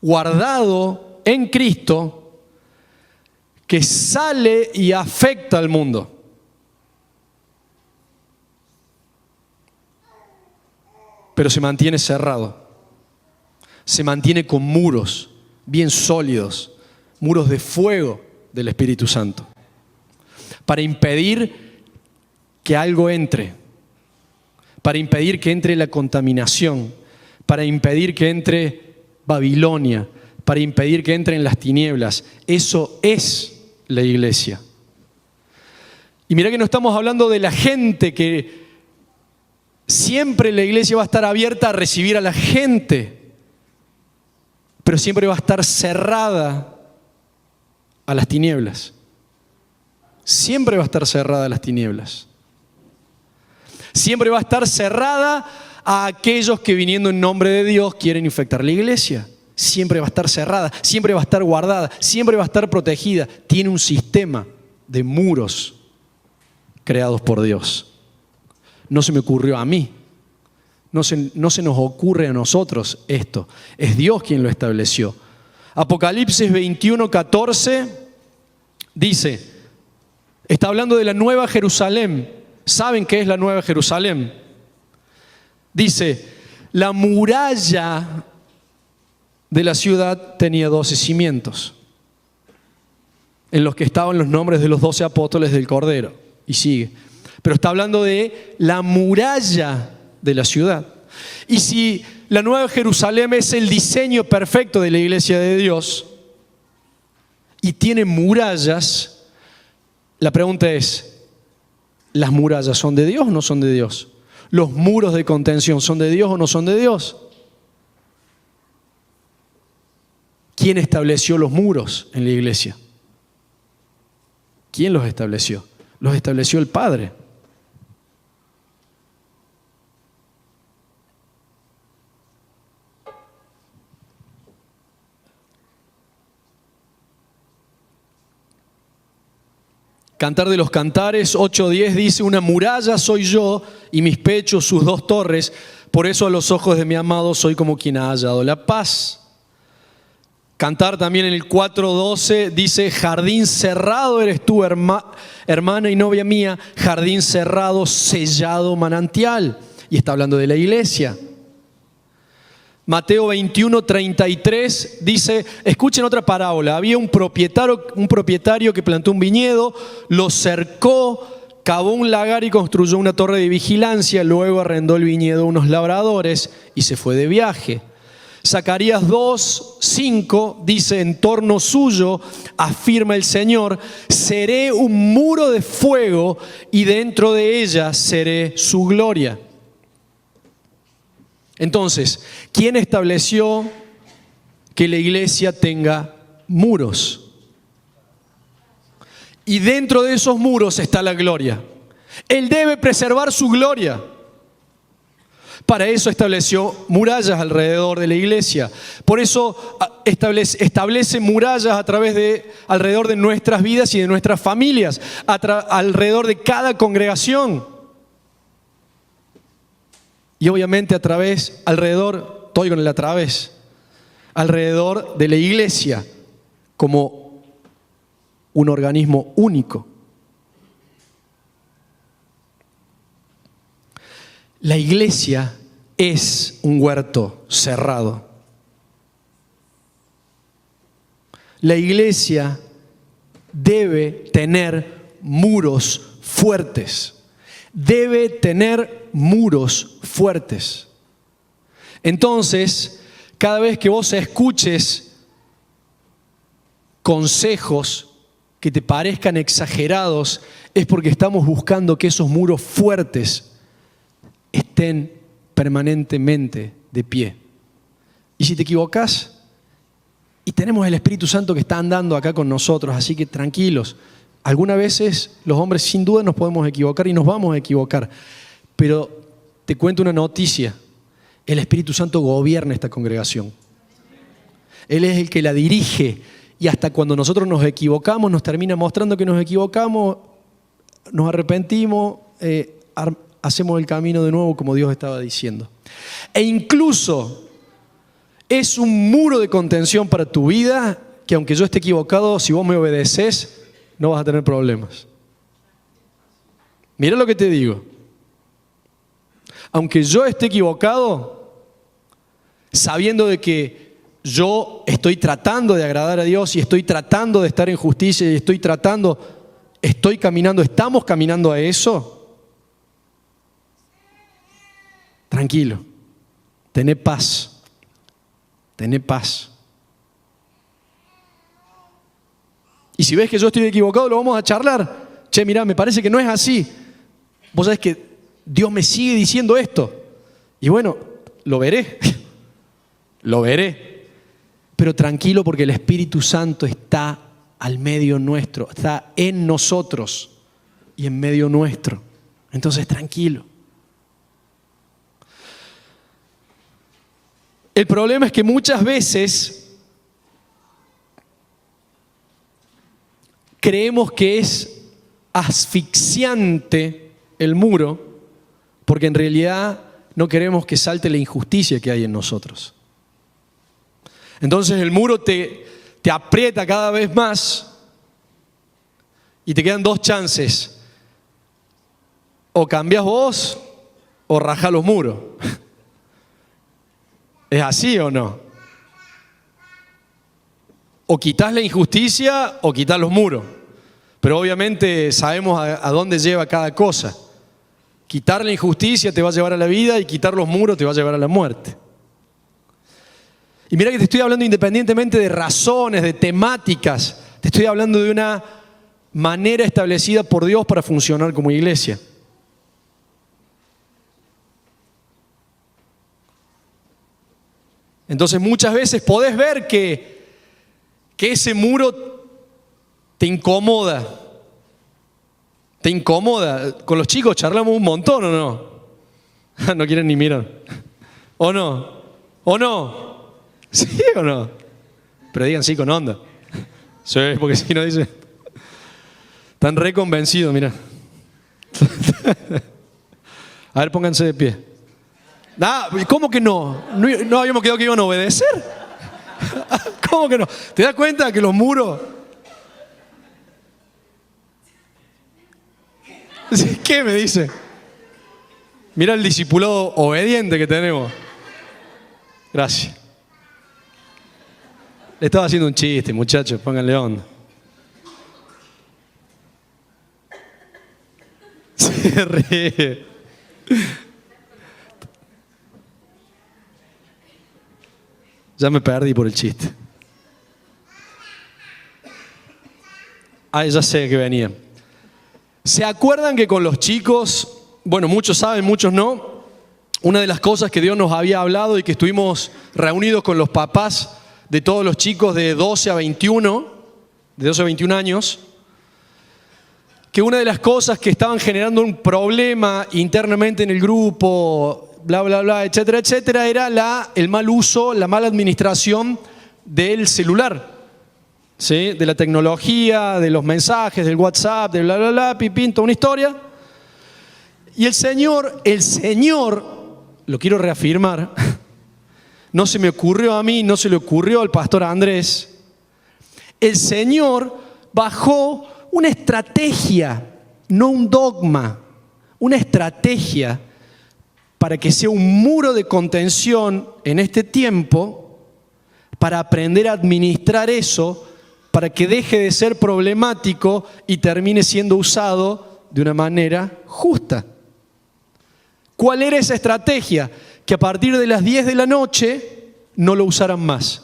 guardado en Cristo, que sale y afecta al mundo. Pero se mantiene cerrado. Se mantiene con muros bien sólidos, muros de fuego del Espíritu Santo, para impedir que algo entre, para impedir que entre la contaminación, para impedir que entre Babilonia, para impedir que entren las tinieblas. Eso es la iglesia. Y mira que no estamos hablando de la gente, que siempre la iglesia va a estar abierta a recibir a la gente, pero siempre va a estar cerrada a las tinieblas. Siempre va a estar cerrada a las tinieblas. Siempre va a estar cerrada a aquellos que viniendo en nombre de Dios quieren infectar la iglesia. Siempre va a estar cerrada, siempre va a estar guardada, siempre va a estar protegida. Tiene un sistema de muros creados por Dios. No se me ocurrió a mí. No se nos ocurre a nosotros esto. Es Dios quien lo estableció. Apocalipsis 21:14 dice, está hablando de la Nueva Jerusalén. ¿Saben qué es la Nueva Jerusalén? Dice, la muralla de la ciudad tenía 12 cimientos. en los que estaban los nombres de los 12 apóstoles del Cordero. Y sigue. Pero está hablando de la muralla de la ciudad. Y si la Nueva Jerusalén es el diseño perfecto de la iglesia de Dios y tiene murallas, la pregunta es, ¿las murallas son de Dios o no son de Dios? ¿Los muros de contención son de Dios o no son de Dios? ¿Quién estableció los muros en la iglesia? ¿Quién los estableció? Los estableció el Padre. Cantar de los Cantares 8:10 dice: una muralla soy yo y mis pechos sus dos torres, por eso a los ojos de mi amado soy como quien ha hallado la paz. Cantar también en el 4:12 dice: jardín cerrado eres tú, hermana y novia mía, jardín cerrado, sellado manantial. Y está hablando de la iglesia. Mateo 21:33 dice, escuchen otra parábola, había un propietario que plantó un viñedo, lo cercó, cavó un lagar y construyó una torre de vigilancia, luego arrendó el viñedo a unos labradores y se fue de viaje. Zacarías 2:5 dice, en torno suyo afirma el Señor, seré un muro de fuego y dentro de ella seré su gloria. Entonces, ¿quién estableció que la iglesia tenga muros? Y dentro de esos muros está la gloria. Él debe preservar su gloria. Para eso estableció murallas alrededor de la iglesia. Por eso establece murallas alrededor de nuestras vidas y de nuestras familias, alrededor de cada congregación. Y obviamente alrededor de la iglesia como un organismo único. La iglesia es un huerto cerrado. La iglesia debe tener muros fuertes. Debe tener muros fuertes. Entonces, cada vez que vos escuches consejos que te parezcan exagerados, es porque estamos buscando que esos muros fuertes estén permanentemente de pie. Y si te equivocas, y tenemos el Espíritu Santo que está andando acá con nosotros, así que tranquilos. Algunas veces los hombres sin duda nos podemos equivocar y nos vamos a equivocar. Pero te cuento una noticia. El Espíritu Santo gobierna esta congregación. Él es el que la dirige. Y hasta cuando nosotros nos equivocamos, nos termina mostrando que nos equivocamos, nos arrepentimos, hacemos el camino de nuevo como Dios estaba diciendo. E incluso es un muro de contención para tu vida que aunque yo esté equivocado, si vos me obedeces, no vas a tener problemas. Mira lo que te digo. Aunque yo esté equivocado, sabiendo de que yo estoy tratando de agradar a Dios y estoy tratando de estar en justicia y estamos caminando a eso, tranquilo, tené paz, tené paz. Y si ves que yo estoy equivocado, lo vamos a charlar. Che, mirá, me parece que no es así. Vos sabés que Dios me sigue diciendo esto. Y bueno, lo veré. Lo veré. Pero tranquilo porque el Espíritu Santo está al medio nuestro. Está en nosotros y en medio nuestro. Entonces, tranquilo. El problema es que muchas veces creemos que es asfixiante el muro porque en realidad no queremos que salte la injusticia que hay en nosotros. Entonces el muro te aprieta cada vez más y te quedan dos chances. O cambias vos o rajás los muros. ¿Es así o no? O quitas la injusticia o quitas los muros. Pero obviamente sabemos a dónde lleva cada cosa. Quitar la injusticia te va a llevar a la vida y quitar los muros te va a llevar a la muerte. Y mira que te estoy hablando independientemente de razones, de temáticas. Te estoy hablando de una manera establecida por Dios para funcionar como iglesia. Entonces muchas veces podés ver que ese muro te incomoda. Te incomoda. Con los chicos charlamos un montón, ¿o no? No quieren ni mirar. ¿O no? ¿O no? ¿Sí o no? Pero digan sí con onda. Sí, porque si no dicen... Están re convencidos, mira. A ver, pónganse de pie. ¿Cómo que no? ¿No habíamos quedado que iban a obedecer? ¿Cómo que no? ¿Te das cuenta que los muros... ¿Qué me dice? Mira el discipulado obediente que tenemos. Gracias. Le estaba haciendo un chiste, muchachos, pónganle onda. Se ríe. Ya me perdí por el chiste. Ya sé que venía. ¿Se acuerdan que con los chicos, bueno, muchos saben, muchos no, una de las cosas que Dios nos había hablado y que estuvimos reunidos con los papás de todos los chicos de 12 a 21 años, que una de las cosas que estaban generando un problema internamente en el grupo, bla, bla, bla, etcétera, etcétera, era el mal uso, la mala administración del celular. ¿Sí? De la tecnología, de los mensajes, del WhatsApp, de bla, bla, bla, pipín, toda una historia. Y el Señor, lo quiero reafirmar, no se me ocurrió a mí, no se le ocurrió al pastor Andrés. El Señor bajó una estrategia, no un dogma, una estrategia para que sea un muro de contención en este tiempo, para aprender a administrar eso, para que deje de ser problemático y termine siendo usado de una manera justa. ¿Cuál era esa estrategia? Que a partir de las 10 de la noche no lo usaran más.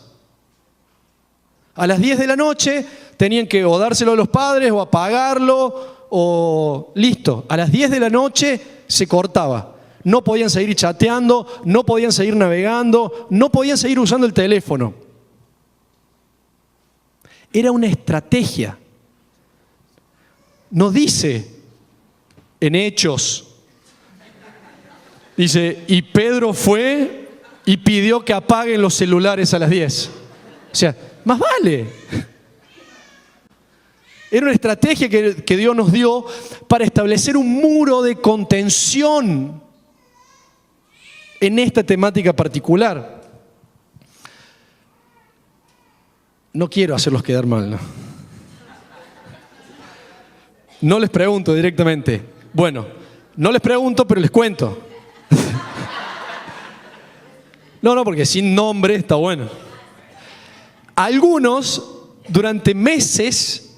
A las 10 de la noche tenían que o dárselo a los padres o apagarlo o listo. A las 10 de la noche se cortaba. No podían seguir chateando, no podían seguir navegando, no podían seguir usando el teléfono. Era una estrategia. No dice en Hechos, dice, y Pedro fue y pidió que apaguen los celulares a las 10. O sea, más vale. Era una estrategia que Dios nos dio para establecer un muro de contención en esta temática particular. No quiero hacerlos quedar mal, ¿no? No les pregunto directamente. Bueno, no les pregunto, pero les cuento. No, porque sin nombre está bueno. Algunos, durante meses,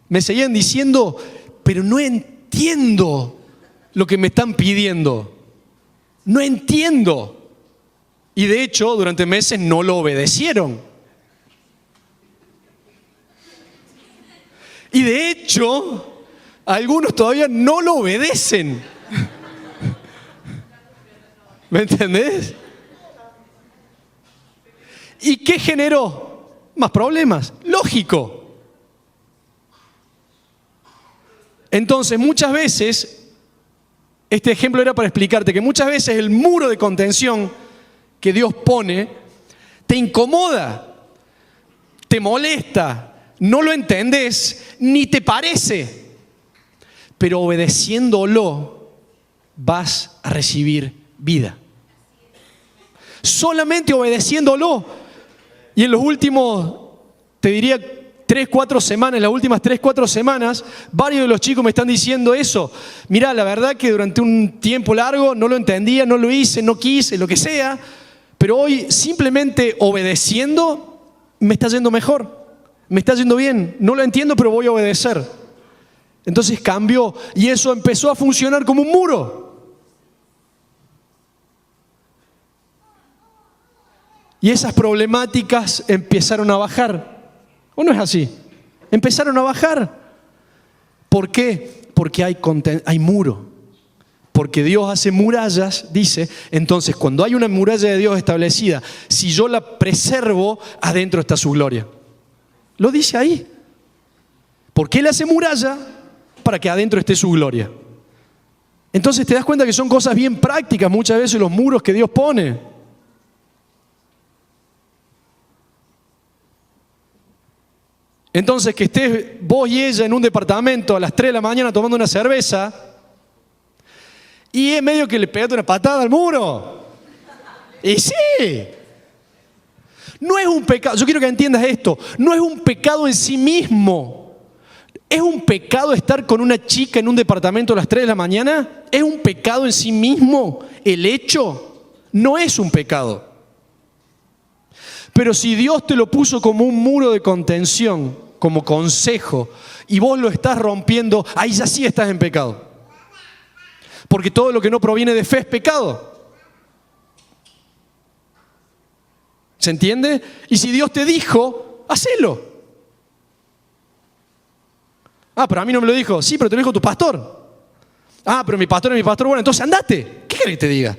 me seguían diciendo, pero no entiendo lo que me están pidiendo. No entiendo. Y de hecho, durante meses no lo obedecieron. Y de hecho, algunos todavía no lo obedecen. ¿Me entendés? ¿Y qué generó? Más problemas. Lógico. Entonces, muchas veces, este ejemplo era para explicarte que muchas veces el muro de contención que Dios pone te incomoda, te molesta, no lo entendés, ni te parece, pero obedeciéndolo vas a recibir vida. Solamente obedeciéndolo. Y en los últimos, te diría, 3-4 semanas, en las últimas 3-4 semanas, varios de los chicos me están diciendo eso. Mirá, la verdad que durante un tiempo largo no lo entendía, no lo hice, no quise, lo que sea, pero hoy simplemente obedeciendo me está yendo mejor, me está yendo bien, no lo entiendo pero voy a obedecer. Entonces cambió y eso empezó a funcionar como un muro. Y esas problemáticas empezaron a bajar. ¿O no es así? Empezaron a bajar. ¿Por qué? Porque hay muro. Porque Dios hace murallas, dice. Entonces, cuando hay una muralla de Dios establecida, si yo la preservo, adentro está su gloria. Lo dice ahí. Porque Él hace muralla para que adentro esté su gloria. Entonces te das cuenta que son cosas bien prácticas muchas veces los muros que Dios pone. Entonces que estés vos y ella en un departamento a las 3 de la mañana tomando una cerveza y es medio que le pegaste una patada al muro. Y sí. No es un pecado, yo quiero que entiendas esto, no es un pecado en sí mismo. ¿Es un pecado estar con una chica en un departamento a las 3 de la mañana? ¿Es un pecado en sí mismo el hecho? No es un pecado. Pero si Dios te lo puso como un muro de contención, como consejo, y vos lo estás rompiendo, ahí ya sí estás en pecado. Porque todo lo que no proviene de fe es pecado. ¿Se entiende? Y si Dios te dijo, hacelo. Ah, pero a mí no me lo dijo. Sí, pero te lo dijo tu pastor. Ah, pero mi pastor es mi pastor. Bueno, entonces andate. ¿Qué querés que te diga?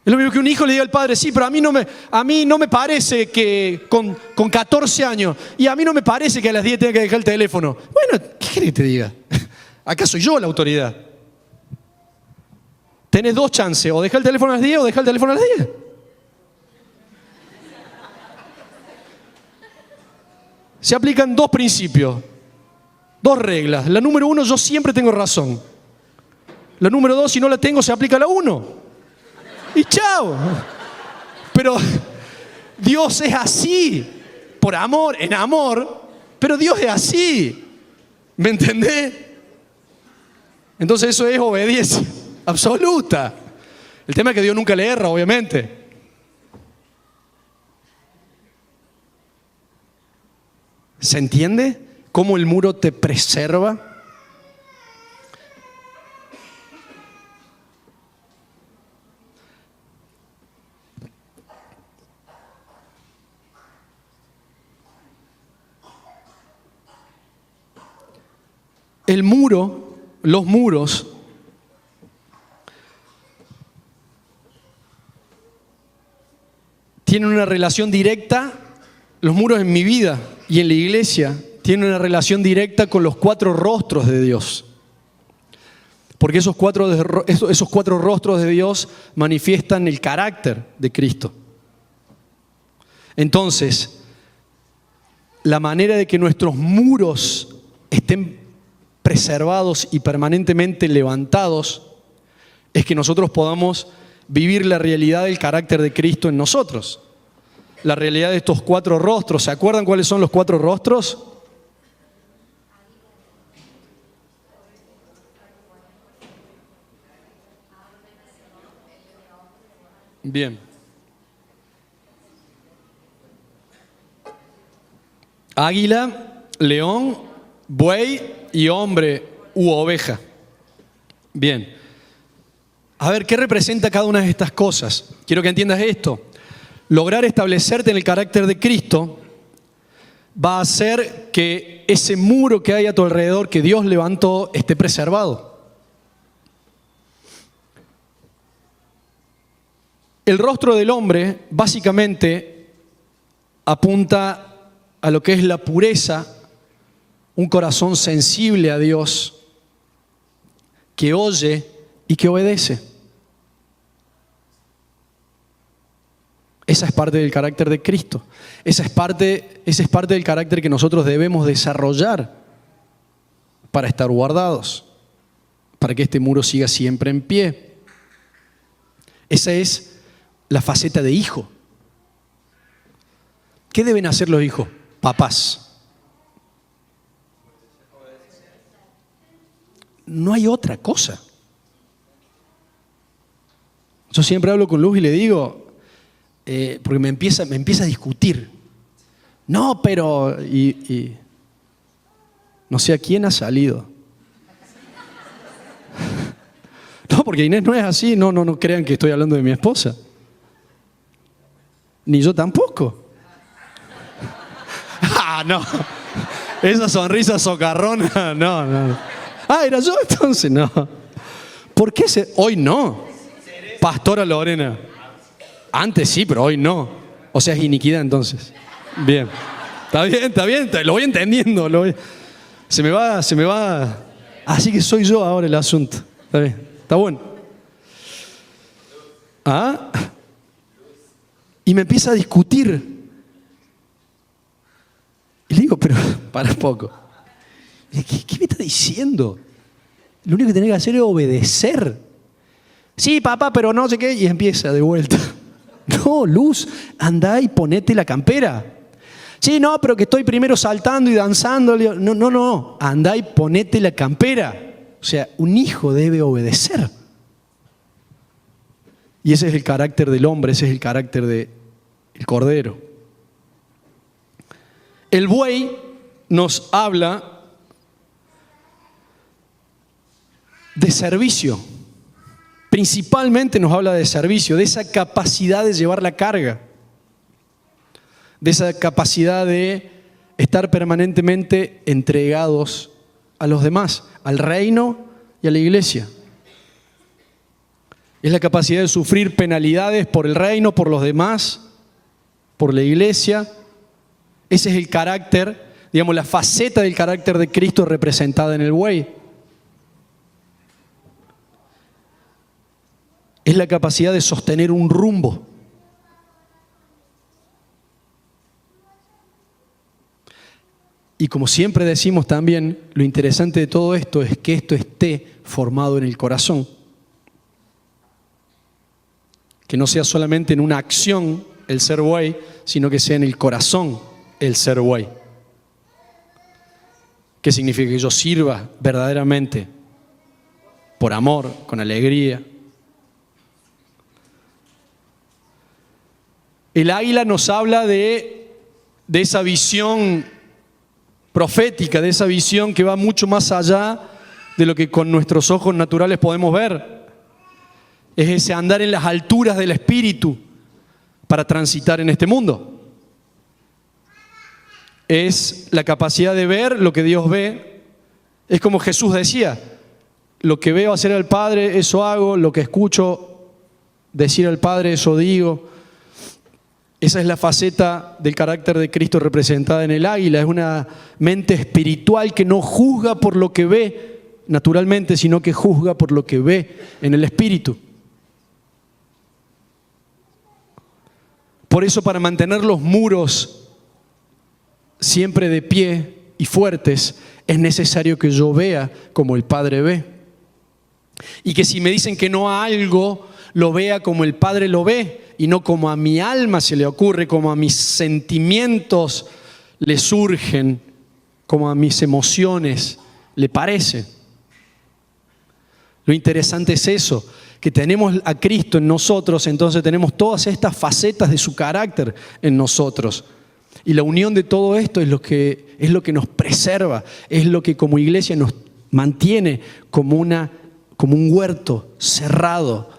Es lo mismo que un hijo le diga al padre, sí, pero a mí no me parece que con 14 años, y a mí no me parece que a las 10 tenga que dejar el teléfono. Bueno, ¿qué querés que te diga? Acá soy yo la autoridad. Tenés dos chances, o dejar el teléfono a las 10 o dejar el teléfono a las 10. Se aplican dos principios, dos reglas. La número 1, yo siempre tengo razón. La número 2, si no la tengo, se aplica la 1. Y chao. Pero Dios es así, por amor, en amor, pero Dios es así. ¿Me entendés? Entonces eso es obediencia absoluta. El tema es que Dios nunca le erra, obviamente. ¿Se entiende cómo el muro te preserva? El muro, los muros, tienen una relación directa, los muros en mi vida y en la iglesia tienen una relación directa con los 4 rostros de Dios. Porque esos cuatro rostros de Dios manifiestan el carácter de Cristo. Entonces, la manera de que nuestros muros estén preservados y permanentemente levantados es que nosotros podamos vivir la realidad del carácter de Cristo en nosotros. La realidad de estos 4 rostros. ¿Se acuerdan cuáles son los 4 rostros? Bien. Águila, león, buey y hombre u oveja. Bien. A ver, ¿qué representa cada una de estas cosas? Quiero que entiendas esto. Lograr establecerte en el carácter de Cristo va a hacer que ese muro que hay a tu alrededor, que Dios levantó, esté preservado. El rostro del hombre básicamente apunta a lo que es la pureza, un corazón sensible a Dios, que oye y que obedece. Esa es parte del carácter de Cristo. Esa es parte del carácter que nosotros debemos desarrollar para estar guardados, para que este muro siga siempre en pie. Esa es la faceta de hijo. ¿Qué deben hacer los hijos? Papás. No hay otra cosa. Yo siempre hablo con Luz y le digo, porque me empieza a discutir. No, pero... Y no sé a quién ha salido. No, porque Inés no es así. No crean que estoy hablando de mi esposa. Ni yo tampoco. Ah, no. Esa sonrisa socarrona, no. Ah, ¿era yo entonces? No. ¿Por qué hoy no? Pastora Lorena. Antes sí, pero hoy no. O sea, es iniquidad entonces. Bien. Está bien, lo voy entendiendo. Se me va. Así que soy yo ahora el asunto. Está bien, está bueno. ¿Ah? Y me empieza a discutir. Y le digo, pero para poco. ¿Qué me está diciendo? Lo único que tenés que hacer es obedecer. Sí, papá, pero no sé qué. Y empieza de vuelta. No, Luz, andá y ponete la campera. Sí, no, pero que estoy primero saltando y danzando. No, andá y ponete la campera. O sea, un hijo debe obedecer. Y ese es el carácter del hombre, ese es el carácter del cordero. El buey nos habla de servicio. Principalmente nos habla de servicio, de esa capacidad de llevar la carga, de esa capacidad de estar permanentemente entregados a los demás, al reino y a la iglesia. Es la capacidad de sufrir penalidades por el reino, por los demás, por la iglesia. Ese es el carácter, digamos, la faceta del carácter de Cristo representada en el buey. Es la capacidad de sostener un rumbo. Y como siempre decimos también, lo interesante de todo esto es que esto esté formado en el corazón. Que no sea solamente en una acción el ser buey, sino que sea en el corazón el ser buey. ¿Qué significa? Que yo sirva verdaderamente por amor, con alegría. El águila nos habla de esa visión profética, de esa visión que va mucho más allá de lo que con nuestros ojos naturales podemos ver. Es ese andar en las alturas del espíritu para transitar en este mundo. Es la capacidad de ver lo que Dios ve. Es como Jesús decía, lo que veo hacer al Padre, eso hago, lo que escucho decir al Padre, eso digo. Esa es la faceta del carácter de Cristo representada en el águila. Es una mente espiritual que no juzga por lo que ve naturalmente, sino que juzga por lo que ve en el espíritu. Por eso, para mantener los muros siempre de pie y fuertes, es necesario que yo vea como el Padre ve. Y que si me dicen que no a algo, lo vea como el Padre lo ve y no como a mi alma se le ocurre, como a mis sentimientos le surgen, como a mis emociones le parece. Lo interesante es eso, que tenemos a Cristo en nosotros, entonces tenemos todas estas facetas de su carácter en nosotros. Y la unión de todo esto es lo que nos preserva, es lo que como iglesia nos mantiene como un huerto cerrado,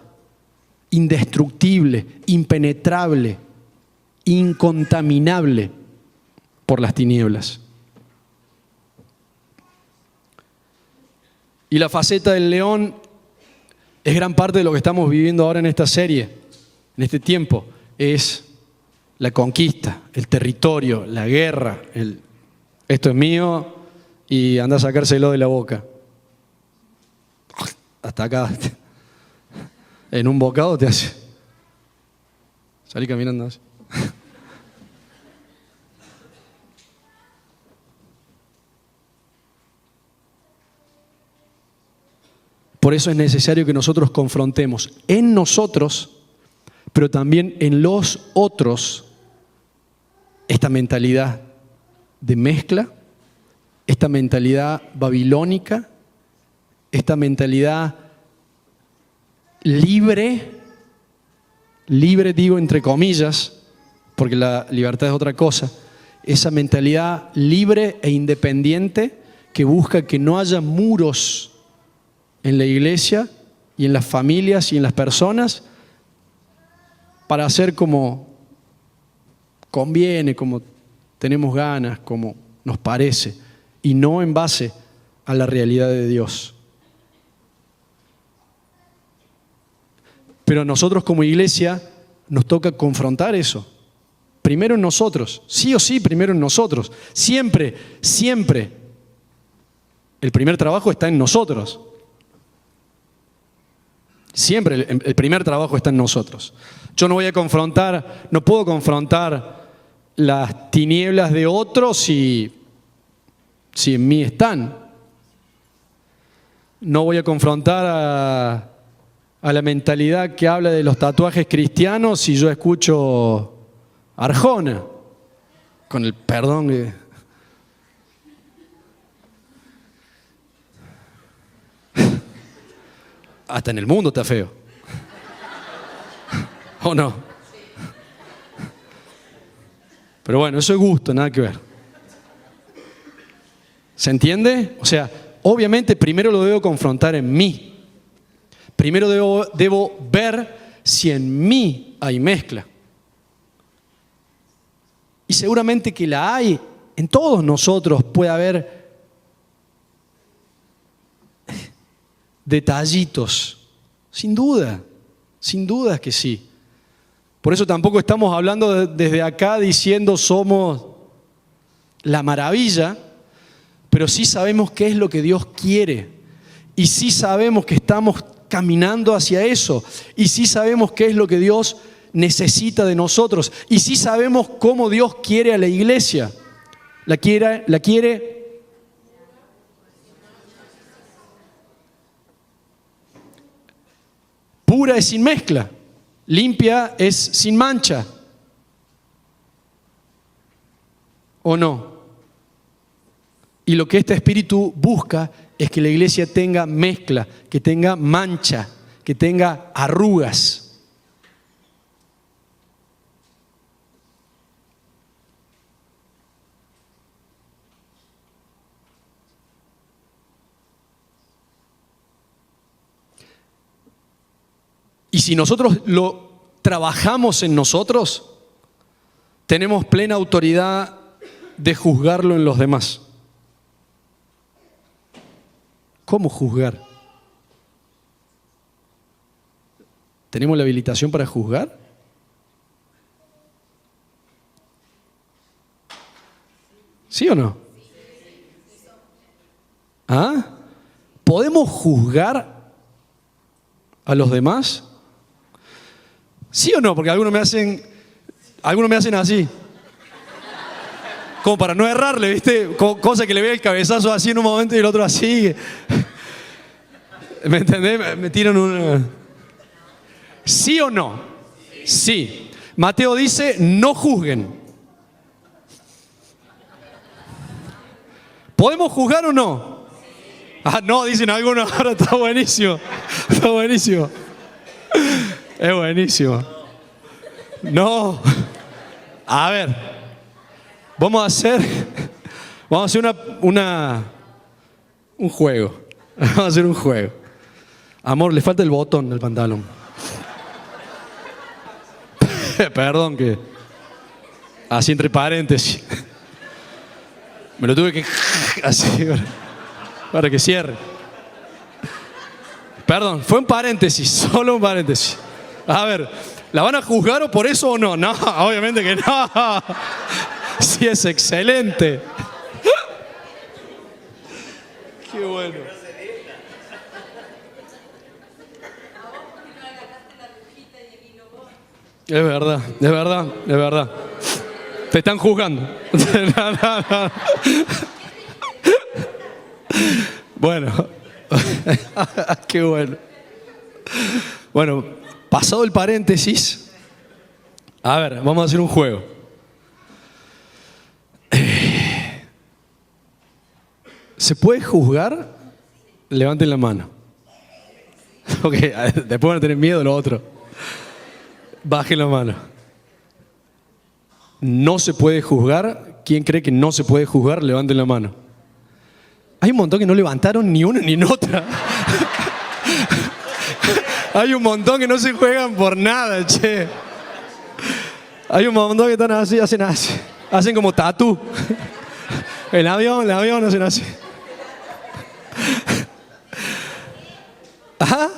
indestructible, impenetrable, incontaminable por las tinieblas. Y la faceta del león es gran parte de lo que estamos viviendo ahora en esta serie, en este tiempo. Es la conquista, el territorio, la guerra, esto es mío y anda a sacárselo de la boca. Hasta acá. En un bocado te hace. Salí caminando así. Por eso es necesario que nosotros confrontemos en nosotros, pero también en los otros, esta mentalidad de mezcla, esta mentalidad babilónica, esta mentalidad libre libre digo entre comillas, porque la libertad es otra cosa, esa mentalidad libre e independiente que busca que no haya muros en la iglesia y en las familias y en las personas para hacer como conviene, como tenemos ganas, como nos parece, y no en base a la realidad de Dios. Pero a nosotros como iglesia nos toca confrontar eso. Primero en nosotros, sí o sí, primero en nosotros. Siempre, siempre. El primer trabajo está en nosotros. Siempre el primer trabajo está en nosotros. Yo no puedo confrontar las tinieblas de otros si en mí están. No voy a confrontar a la mentalidad que habla de los tatuajes cristianos si yo escucho Arjona, con el perdón. Hasta en el mundo está feo. ¿O no? Pero bueno, eso es gusto, nada que ver. ¿Se entiende? O sea, obviamente primero lo debo confrontar en mí. Primero debo ver si en mí hay mezcla. Y seguramente que la hay. En todos nosotros puede haber detallitos. Sin duda que sí. Por eso tampoco estamos hablando desde acá diciendo somos la maravilla, pero sí sabemos qué es lo que Dios quiere. Y sí sabemos que estamos caminando hacia eso. Y sí sabemos qué es lo que Dios necesita de nosotros. Y sí sabemos cómo Dios quiere a la iglesia. La quiere pura es sin mezcla. Limpia es sin mancha. ¿O no? Y lo que este espíritu busca es que la iglesia tenga mezcla, que tenga mancha, que tenga arrugas. Y si nosotros lo trabajamos en nosotros, tenemos plena autoridad de juzgarlo en los demás. ¿Cómo juzgar? ¿Tenemos la habilitación para juzgar? ¿Sí o no? ¿Ah? ¿Podemos juzgar a los demás? ¿Sí o no? Porque algunos me hacen así. Como para no errarle, ¿viste? Cosa que le vea el cabezazo así en un momento y el otro así. ¿Me entendés? Me tiran una... ¿Sí o no? Sí. Mateo dice, no juzguen. ¿Podemos juzgar o no? Ah, no, dicen algunos. Ahora está buenísimo. Está buenísimo. Es buenísimo. No. A ver. Vamos a hacer un juego. Vamos a hacer un juego. Amor, le falta el botón del pantalón. Perdón que... Así entre paréntesis. Me lo tuve que... Así para que cierre. Perdón, fue un paréntesis, solo un paréntesis. A ver, ¿la van a juzgar o por eso o no? No, obviamente que no. Sí, es excelente. Qué bueno. Es verdad, es verdad, es verdad. Te están juzgando. No. Bueno. Qué bueno. Bueno, pasado el paréntesis, a ver, vamos a hacer un juego. ¿Se puede juzgar? Levanten la mano. Ok, después van a tener miedo lo otro. Baje la mano. ¿No se puede juzgar? ¿Quién cree que no se puede juzgar? Levanten la mano. Hay un montón que no levantaron ni una ni en otra. Hay un montón que no se juegan por nada, che. Hay un montón que están así, hacen así. Hacen como tatú. El avión hacen así. ¿Ajá?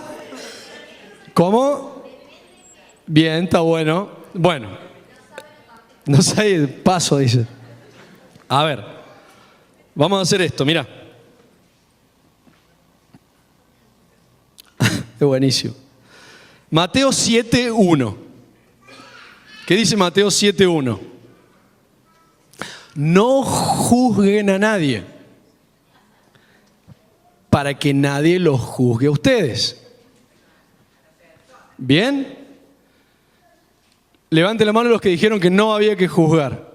¿Cómo? Bien, está bueno. Bueno. No sé, paso, dice. A ver. Vamos a hacer esto, mira. Es buenísimo. Mateo 7:1. ¿Qué dice Mateo 7:1? No juzguen a nadie para que nadie los juzgue a ustedes. ¿Bien? Levanten la mano los que dijeron que no había que juzgar.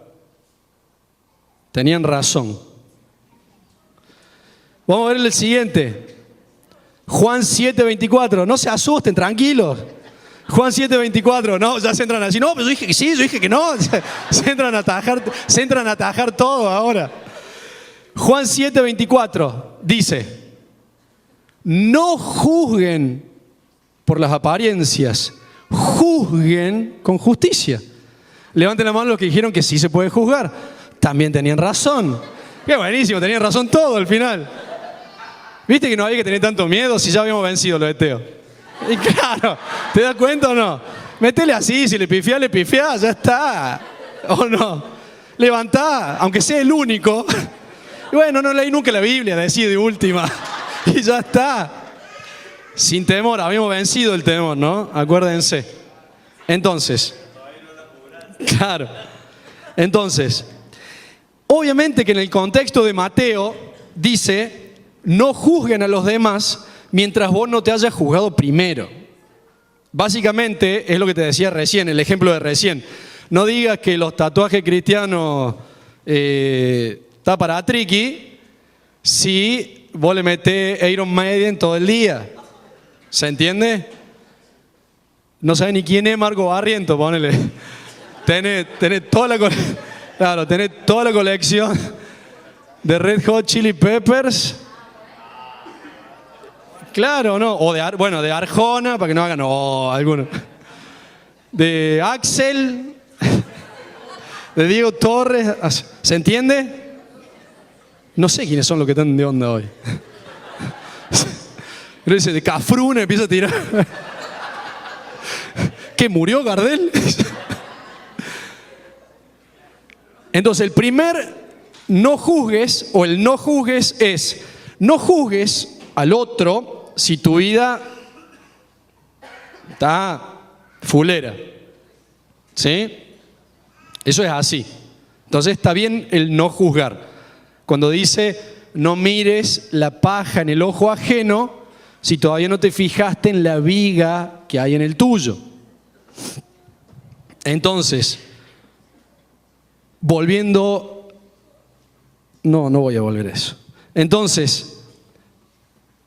Tenían razón. Vamos a ver el siguiente. Juan 7:24. No se asusten, tranquilos. Juan 7:24. No, ya se entran así. No, pero yo dije que sí, yo dije que no. Se entran a atajar todo ahora. Juan 7:24 dice: no juzguen por las apariencias, juzguen con justicia. Levanten la mano los que dijeron que sí se puede juzgar. También tenían razón. Qué buenísimo, tenían razón todo al final. ¿Viste que no había que tener tanto miedo si ya habíamos vencido lo de Teo? Y claro, ¿te das cuenta o no? Métele así, si le pifiás, ya está. ¿O no? Levantá, aunque sea el único. Y bueno, no leí nunca la Biblia, decí de última. Y ya está. Sin temor, habíamos vencido el temor, ¿no? Acuérdense. Entonces, claro. Entonces, obviamente que en el contexto de Mateo dice: no juzguen a los demás mientras vos no te hayas juzgado primero. Básicamente es lo que te decía recién, el ejemplo de recién. No digas que los tatuajes cristianos está para triqui si vos le metés Iron Maiden todo el día. ¿Se entiende? No sabes ni quién es Marco Barrientos, ponele. Tenés toda la colección de Red Hot Chili Peppers. Claro, ¿no? O de Arjona, para que no hagan, alguno. De Axel, de Diego Torres. ¿Se entiende? No sé quiénes son los que están de onda hoy. Dice, de Cafrune empieza a tirar. ¿Qué, murió Gardel? Entonces, el primer no juzgues, o el no juzgues es: no juzgues al otro si tu vida está fulera. ¿Sí? Eso es así. Entonces está bien el no juzgar. Cuando dice: no mires la paja en el ojo ajeno si todavía no te fijaste en la viga que hay en el tuyo. Entonces, volviendo... No voy a volver a eso. Entonces,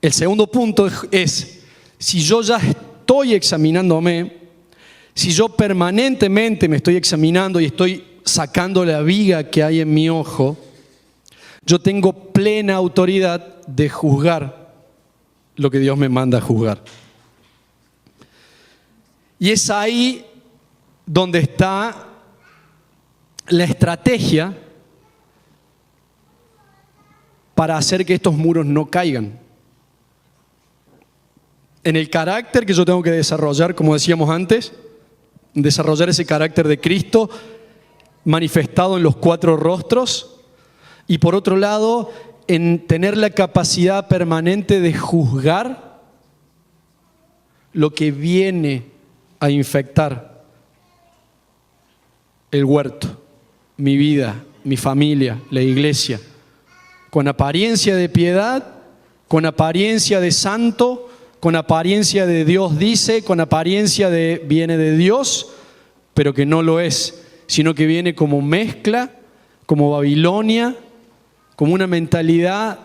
el segundo punto es: si yo ya estoy examinándome, si yo permanentemente me estoy examinando y estoy sacando la viga que hay en mi ojo, yo tengo plena autoridad de juzgar lo que Dios me manda a juzgar. Y es ahí donde está la estrategia para hacer que estos muros no caigan. En el carácter que yo tengo que desarrollar, como decíamos antes, desarrollar ese carácter de Cristo manifestado en los 4 rostros, y por otro lado, en tener la capacidad permanente de juzgar lo que viene a infectar el huerto, mi vida, mi familia, la iglesia, con apariencia de piedad, con apariencia de santo, con apariencia de Dios dice, con apariencia de viene de Dios, pero que no lo es, sino que viene como mezcla, como Babilonia, como una mentalidad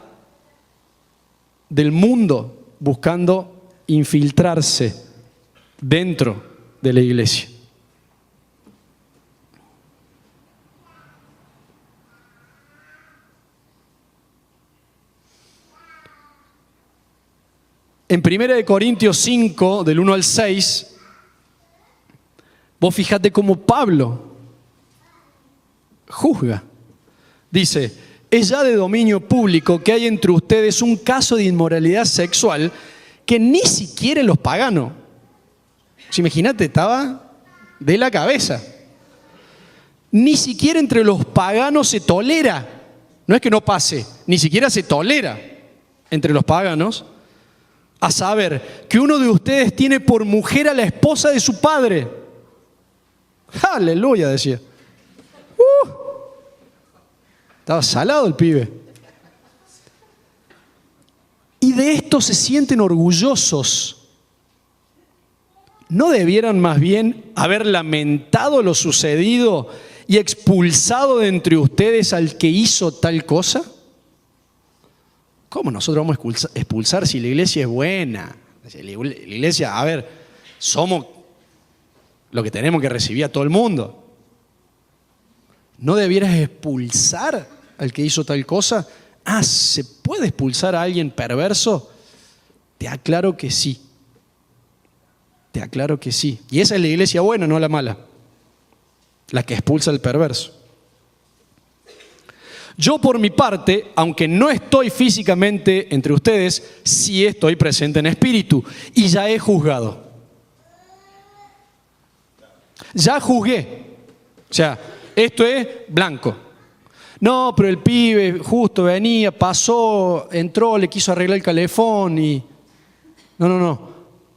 del mundo buscando infiltrarse dentro de la iglesia. En 1 Corintios 5, del 1 al 6, vos fijate cómo Pablo juzga. Dice, es ya de dominio público que hay entre ustedes un caso de inmoralidad sexual que ni siquiera los paganos. Imagínate, estaba de la cabeza. Ni siquiera entre los paganos se tolera. No es que no pase, ni siquiera se tolera entre los paganos. A saber, que uno de ustedes tiene por mujer a la esposa de su padre. Aleluya, decía. Estaba salado el pibe. Y de esto se sienten orgullosos. ¿No debieran más bien haber lamentado lo sucedido y expulsado de entre ustedes al que hizo tal cosa? ¿Cómo nosotros vamos a expulsar si la iglesia es buena? La iglesia, a ver, somos lo que tenemos que recibir a todo el mundo. ¿No debieras expulsar al que hizo tal cosa? ¿Se puede expulsar a alguien perverso? Te aclaro que sí. Te aclaro que sí. Y esa es la iglesia buena, no la mala. La que expulsa al perverso. Yo por mi parte, aunque no estoy físicamente entre ustedes, sí estoy presente en espíritu y ya he juzgado. Ya juzgué. O sea, esto es blanco. No, pero el pibe justo venía, pasó, entró, le quiso arreglar el calefón y... No,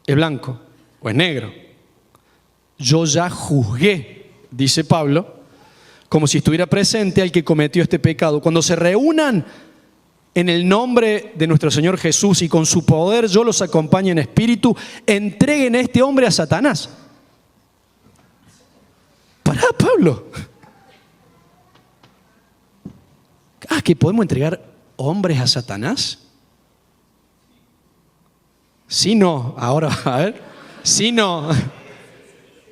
es blanco o es negro. Yo ya juzgué, dice Pablo, como si estuviera presente al que cometió este pecado. Cuando se reúnan en el nombre de nuestro Señor Jesús y con su poder yo los acompañe en espíritu, entreguen a este hombre a Satanás. Pará, Pablo. ¿Que podemos entregar hombres a Satanás? Sí, no. Ahora, a ver. Sí, no.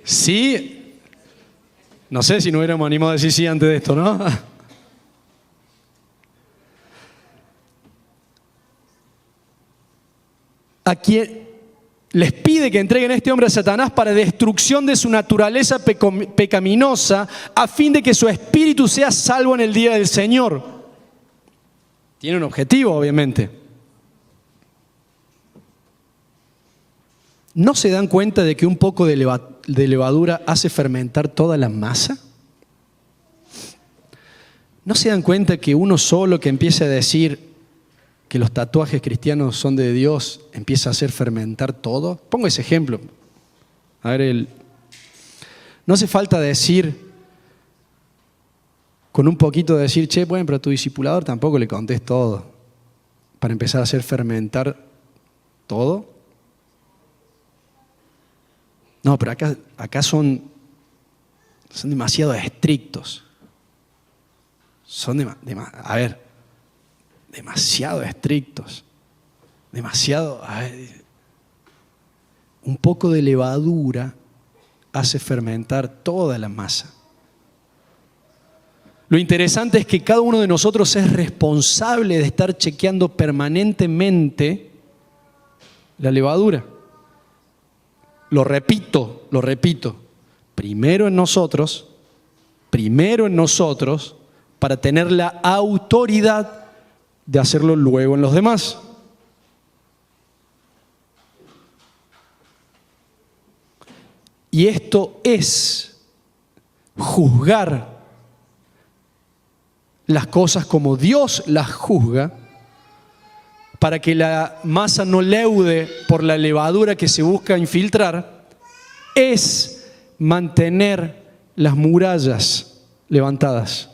Sí. No sé si no hubiéramos animado a decir sí antes de esto, ¿no? A quien les pide que entreguen a este hombre a Satanás para destrucción de su naturaleza pecaminosa, a fin de que su espíritu sea salvo en el día del Señor. Tiene un objetivo, obviamente. ¿No se dan cuenta de que un poco de levadura hace fermentar toda la masa? ¿No se dan cuenta que uno solo que empiece a decir que los tatuajes cristianos son de Dios empieza a hacer fermentar todo? Pongo ese ejemplo. A ver, no hace falta decir, con un poquito de decir, bueno, pero a tu discipulador tampoco le contés todo, para empezar a hacer fermentar todo. No, pero acá son demasiado estrictos. Son demasiado estrictos. Demasiado. Un poco de levadura hace fermentar toda la masa. Lo interesante es que cada uno de nosotros es responsable de estar chequeando permanentemente la levadura. Lo repito, primero en nosotros, para tener la autoridad de hacerlo luego en los demás. Y esto es juzgar las cosas como Dios las juzga, para que la masa no leude por la levadura que se busca infiltrar, es mantener las murallas levantadas.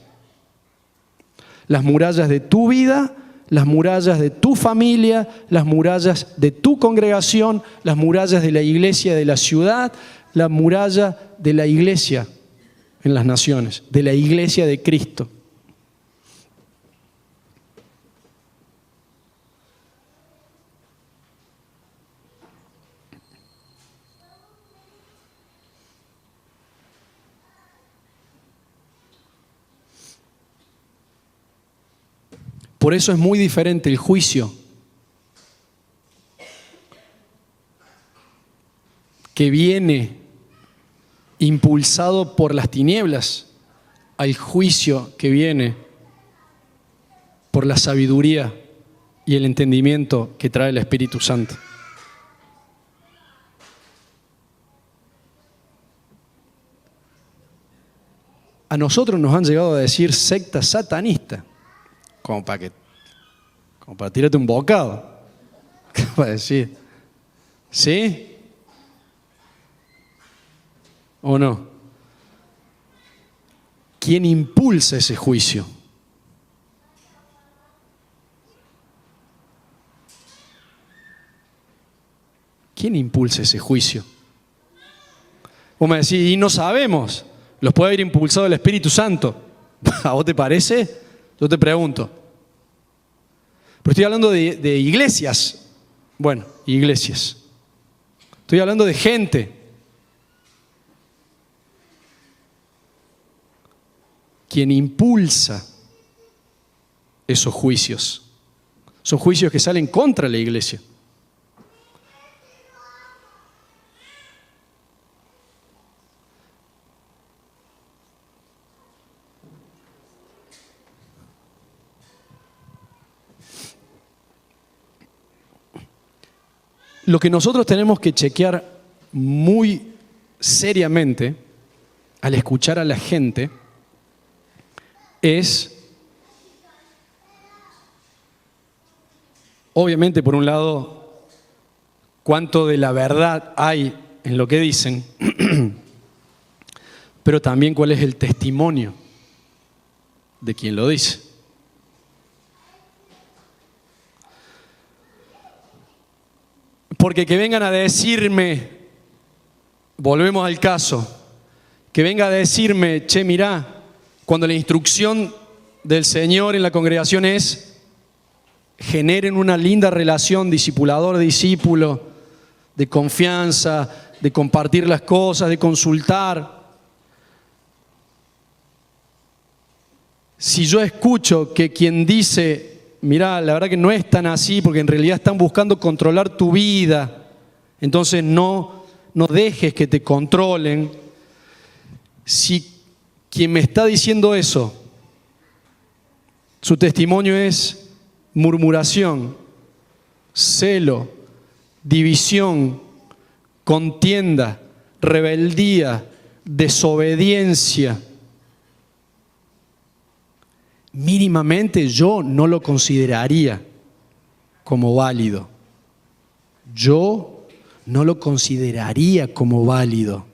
Las murallas de tu vida, las murallas de tu familia, las murallas de tu congregación, las murallas de la iglesia de la ciudad, la muralla de la iglesia en las naciones, de la iglesia de Cristo. Por eso es muy diferente el juicio que viene impulsado por las tinieblas al juicio que viene por la sabiduría y el entendimiento que trae el Espíritu Santo. A nosotros nos han llegado a decir secta satanista, como para tirarte un bocado. ¿Qué va a decir? ¿Sí? ¿O no? ¿Quién impulsa ese juicio? ¿Quién impulsa ese juicio? Vos me decís, y no sabemos. Los puede haber impulsado el Espíritu Santo. ¿A vos te parece? Yo te pregunto. Pero estoy hablando de iglesias. Bueno, iglesias. Estoy hablando de gente. Quien impulsa esos juicios. Son juicios que salen contra la iglesia. Lo que nosotros tenemos que chequear muy seriamente al escuchar a la gente es, obviamente, por un lado, cuánto de la verdad hay en lo que dicen, pero también cuál es el testimonio de quien lo dice. Porque que vengan a decirme, volvemos al caso, que venga a decirme, che, mirá, cuando la instrucción del Señor en la congregación es, generen una linda relación discipulador-discípulo, de confianza, de compartir las cosas, de consultar. Si yo escucho que quien dice, mirá, la verdad que no es tan así, porque en realidad están buscando controlar tu vida, entonces no dejes que te controlen. Si quien me está diciendo eso, su testimonio es murmuración, celo, división, contienda, rebeldía, desobediencia, mínimamente yo no lo consideraría como válido. Yo no lo consideraría como válido.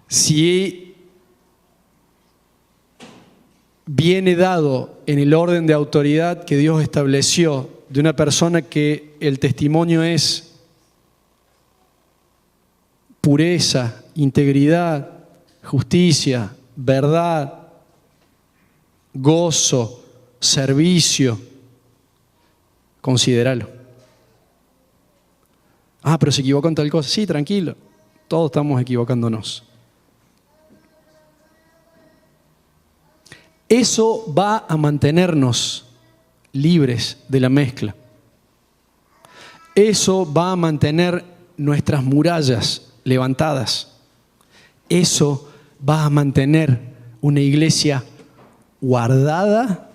Si viene dado en el orden de autoridad que Dios estableció de una persona que el testimonio es pureza, integridad, justicia, verdad, gozo, servicio, considéralo. Ah, pero se equivocó en tal cosa. Sí, tranquilo, todos estamos equivocándonos. Eso va a mantenernos libres de la mezcla. Eso va a mantener nuestras murallas levantadas. Eso va a mantener una iglesia guardada,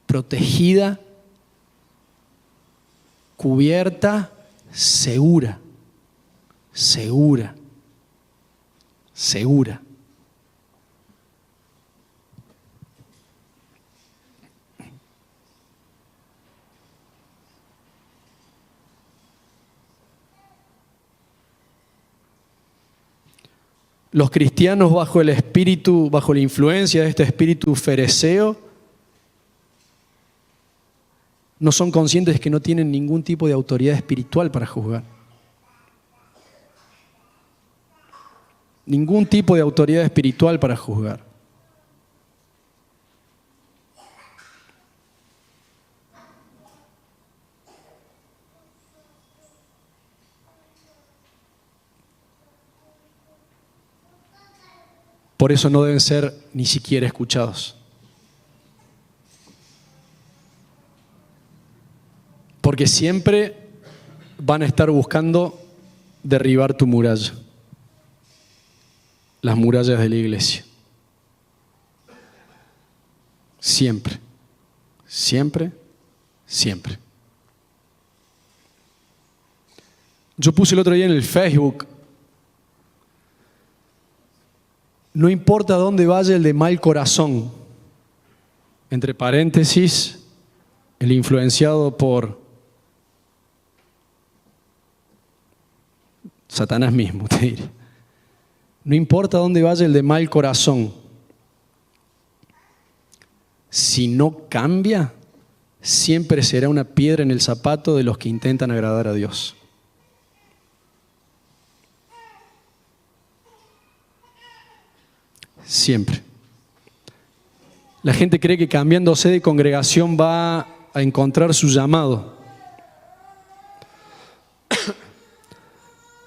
protegida, cubierta, segura, segura, segura. Los cristianos bajo el espíritu, bajo la influencia de este espíritu fereceo, no son conscientes de que no tienen ningún tipo de autoridad espiritual para juzgar. Ningún tipo de autoridad espiritual para juzgar. Por eso no deben ser ni siquiera escuchados. Porque siempre van a estar buscando derribar tu muralla. Las murallas de la iglesia. Siempre. Siempre. Siempre. Yo puse el otro día en el Facebook, no importa dónde vaya el de mal corazón, entre paréntesis, el influenciado por Satanás mismo, te diré. No importa dónde vaya el de mal corazón, si no cambia, siempre será una piedra en el zapato de los que intentan agradar a Dios. Siempre. La gente cree que cambiándose de congregación va a encontrar su llamado,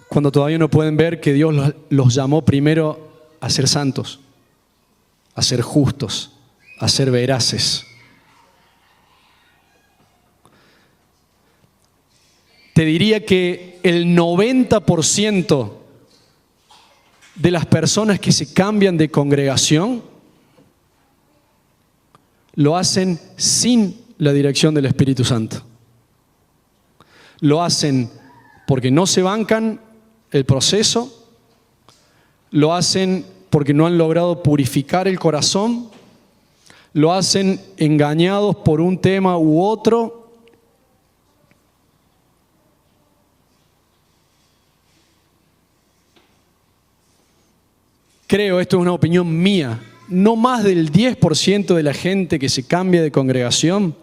cuando todavía no pueden ver que Dios los llamó primero a ser santos, a ser justos, a ser veraces. Te diría que el 90% de las personas que se cambian de congregación lo hacen sin la dirección del Espíritu Santo. Lo hacen porque no se bancan el proceso, lo hacen porque no han logrado purificar el corazón, lo hacen engañados por un tema u otro. Creo, esto es una opinión mía, no más del 10% de la gente que se cambia de congregación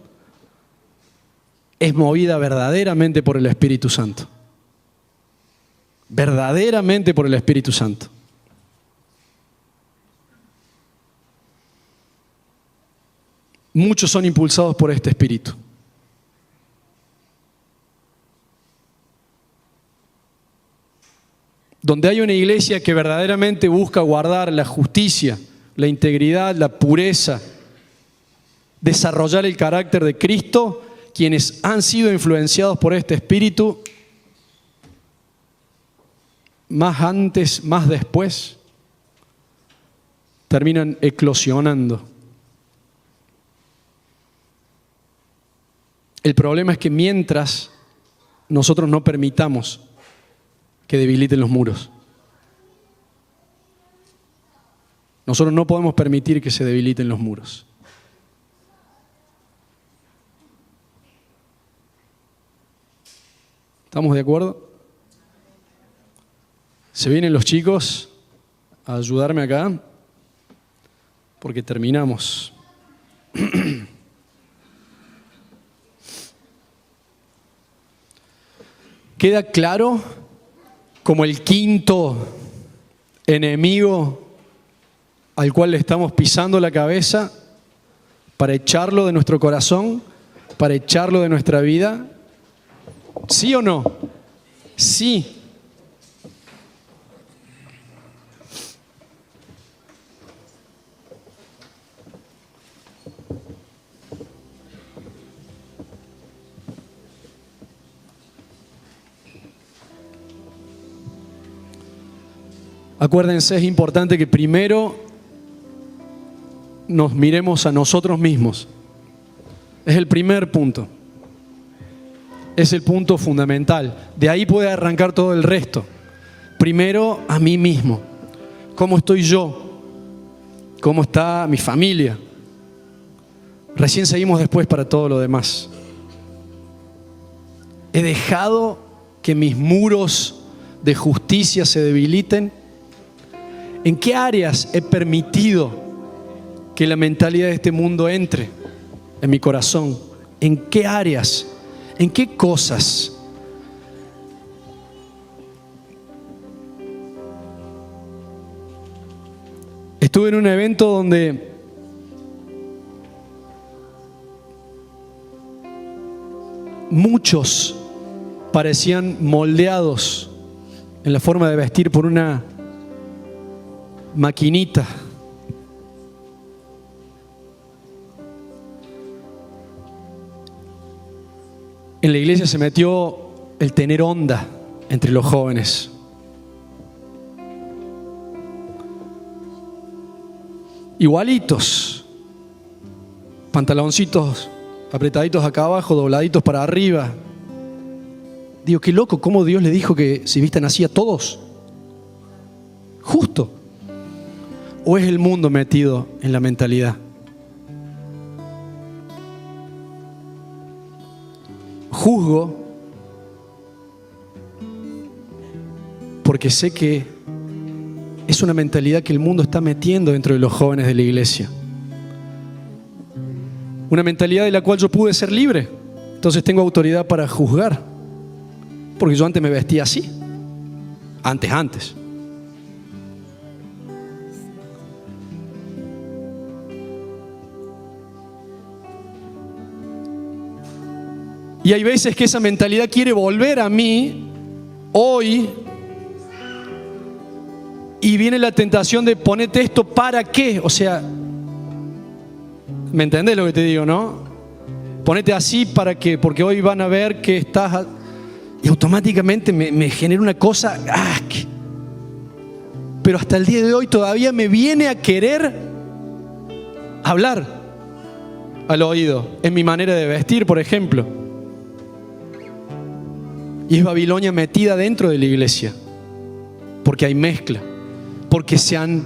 es movida verdaderamente por el Espíritu Santo. Verdaderamente por el Espíritu Santo. Muchos son impulsados por este Espíritu. Donde hay una iglesia que verdaderamente busca guardar la justicia, la integridad, la pureza, desarrollar el carácter de Cristo, quienes han sido influenciados por este Espíritu, más antes, más después, terminan eclosionando. El problema es que mientras nosotros no permitamos que debiliten los muros, nosotros no podemos permitir que se debiliten los muros. ¿Estamos de acuerdo? Se vienen los chicos a ayudarme acá, porque terminamos. ¿Queda claro como el quinto enemigo al cual le estamos pisando la cabeza para echarlo de nuestro corazón, para echarlo de nuestra vida? ¿Sí o no? Sí. Acuérdense, es importante que primero nos miremos a nosotros mismos. Es el primer punto. Es el punto fundamental. De ahí puede arrancar todo el resto. Primero a mí mismo. ¿Cómo estoy yo? ¿Cómo está mi familia? Recién seguimos después para todo lo demás. ¿He dejado que mis muros de justicia se debiliten? ¿En qué áreas he permitido que la mentalidad de este mundo entre en mi corazón? ¿En qué áreas? ¿En qué cosas? Estuve en un evento donde muchos parecían moldeados en la forma de vestir por una maquinita. En la iglesia se metió el tener onda entre los jóvenes. Igualitos, pantaloncitos apretaditos acá abajo, dobladitos para arriba. Digo, qué loco, ¿cómo Dios le dijo que se vistan así a todos? Justo. ¿O es el mundo metido en la mentalidad? Juzgo porque sé que es una mentalidad que el mundo está metiendo dentro de los jóvenes de la iglesia. Una mentalidad de la cual yo pude ser libre. Entonces tengo autoridad para juzgar. Porque yo antes me vestía así. Antes. Y hay veces que esa mentalidad quiere volver a mí hoy. Y viene la tentación de ponerte esto para qué. O sea, ¿me entendés lo que te digo, no? Ponete así para qué, porque hoy van a ver que estás... Y automáticamente me genera una cosa... Pero hasta el día de hoy todavía me viene a querer hablar al oído, en mi manera de vestir, por ejemplo. Y es Babilonia metida dentro de la iglesia, porque hay mezcla, porque se han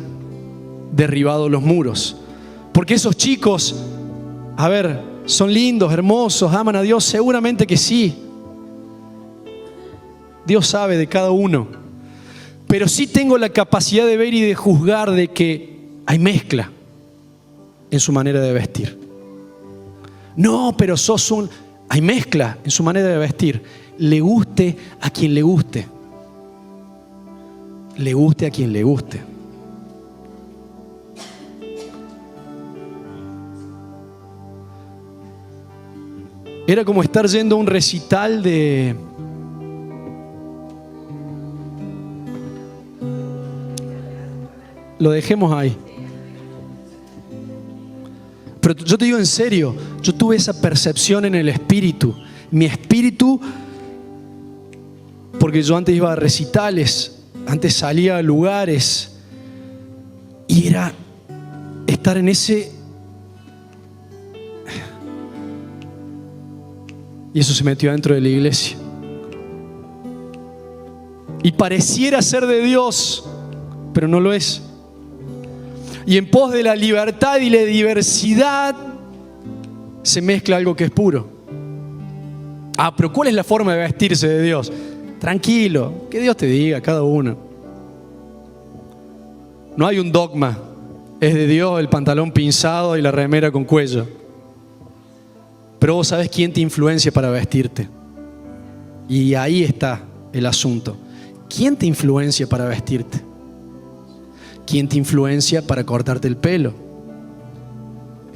derribado los muros, porque esos chicos, a ver, son lindos, hermosos, aman a Dios, seguramente que sí. Dios sabe de cada uno, pero sí tengo la capacidad de ver y de juzgar de que hay mezcla en su manera de vestir. No, pero hay mezcla en su manera de vestir. Le guste a quien le guste. Le guste a quien le guste. Era como estar yendo a un recital de... Lo dejemos ahí. Pero yo te digo en serio, yo tuve esa percepción en el espíritu. Mi espíritu, porque yo antes iba a recitales, antes salía a lugares, y era estar en ese... Y eso se metió adentro de la iglesia. Y pareciera ser de Dios, pero no lo es. Y en pos de la libertad y la diversidad se mezcla algo que es puro. Pero ¿cuál es la forma de vestirse de Dios? Tranquilo, que Dios te diga, cada uno. No hay un dogma. Es de Dios el pantalón pinzado y la remera con cuello. Pero vos sabés quién te influencia para vestirte. Y ahí está el asunto. ¿Quién te influencia para vestirte? ¿Quién te influencia para cortarte el pelo?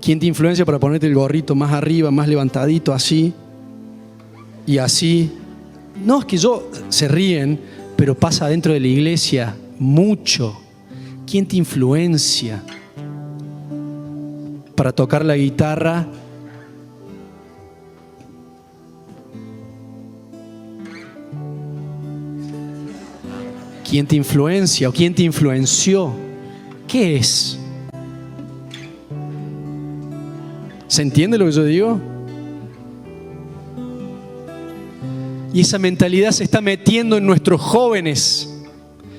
¿Quién te influencia para ponerte el gorrito más arriba, más levantadito, así? Y así. No, es que se ríen, pero pasa dentro de la iglesia mucho. ¿Quién te influencia para tocar la guitarra? ¿Quién te influencia o quién te influenció? ¿Qué es? ¿Se entiende lo que yo digo? Y esa mentalidad se está metiendo en nuestros jóvenes.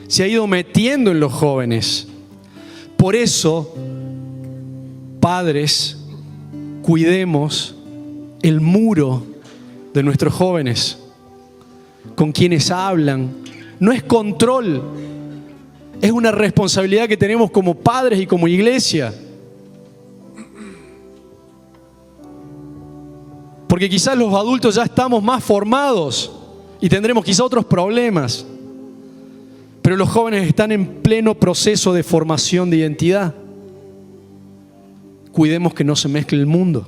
Se ha ido metiendo en los jóvenes. Por eso, padres, cuidemos el muro de nuestros jóvenes. Con quienes hablan. No es control. Es una responsabilidad que tenemos como padres y como iglesia. Porque quizás los adultos ya estamos más formados y tendremos quizás otros problemas. Pero los jóvenes están en pleno proceso de formación de identidad. Cuidemos que no se mezcle el mundo.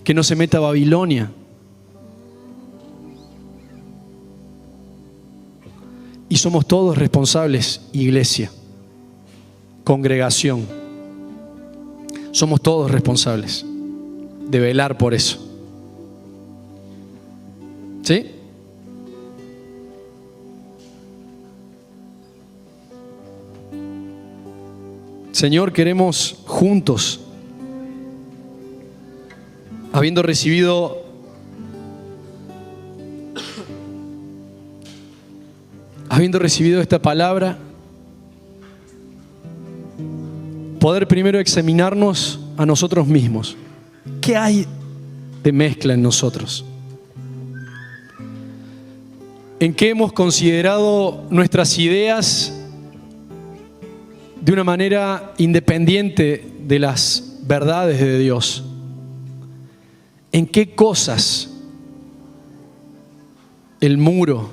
Que no se meta Babilonia. Y somos todos responsables, iglesia, congregación. Somos todos responsables de velar por eso. ¿Sí? Señor, queremos juntos, habiendo recibido esta palabra, poder primero examinarnos a nosotros mismos. ¿Qué hay de mezcla en nosotros? ¿En qué hemos considerado nuestras ideas de una manera independiente de las verdades de Dios? ¿En qué cosas el muro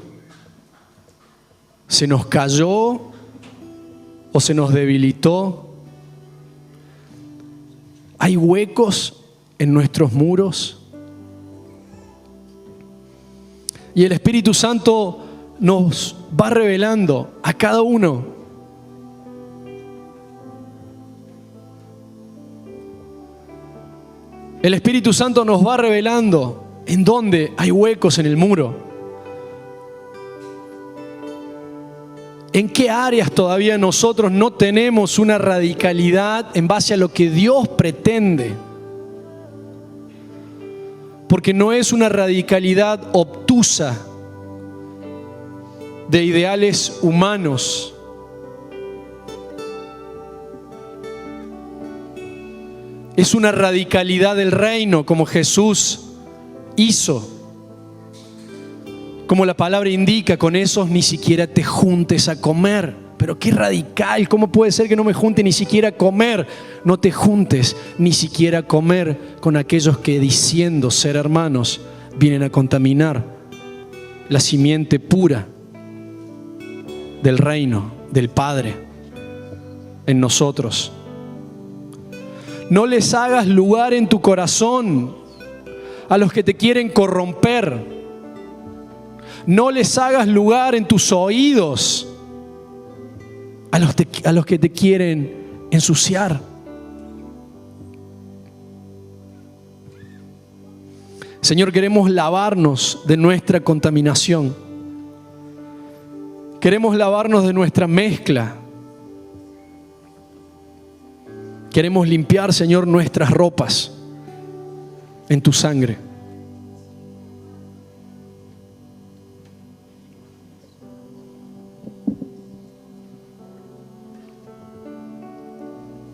se nos cayó o se nos debilitó? ¿Hay huecos en nuestros muros? Y el Espíritu Santo nos va revelando a cada uno el Espíritu Santo nos va revelando en dónde hay huecos en el muro. ¿En qué áreas todavía nosotros no tenemos una radicalidad en base a lo que Dios pretende? Porque no es una radicalidad obtusa de ideales humanos. Es una radicalidad del reino, como Jesús hizo. Como la palabra indica, con esos ni siquiera te juntes a comer. Pero qué radical, ¿cómo puede ser que no me junte ni siquiera a comer? No te juntes ni siquiera a comer con aquellos que, diciendo ser hermanos, vienen a contaminar la simiente pura del reino, del Padre, en nosotros. No les hagas lugar en tu corazón a los que te quieren corromper. No les hagas lugar en tus oídos a los que te quieren ensuciar. Señor, queremos lavarnos de nuestra contaminación. Queremos lavarnos de nuestra mezcla. Queremos limpiar, Señor, nuestras ropas en tu sangre.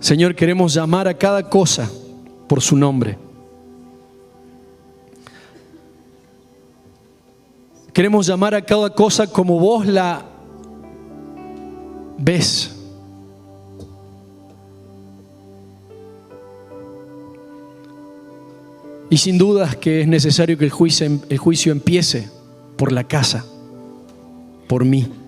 Señor, queremos llamar a cada cosa por su nombre. Queremos llamar a cada cosa como vos la ves. Y sin dudas que es necesario que el juicio empiece por la casa, por mí.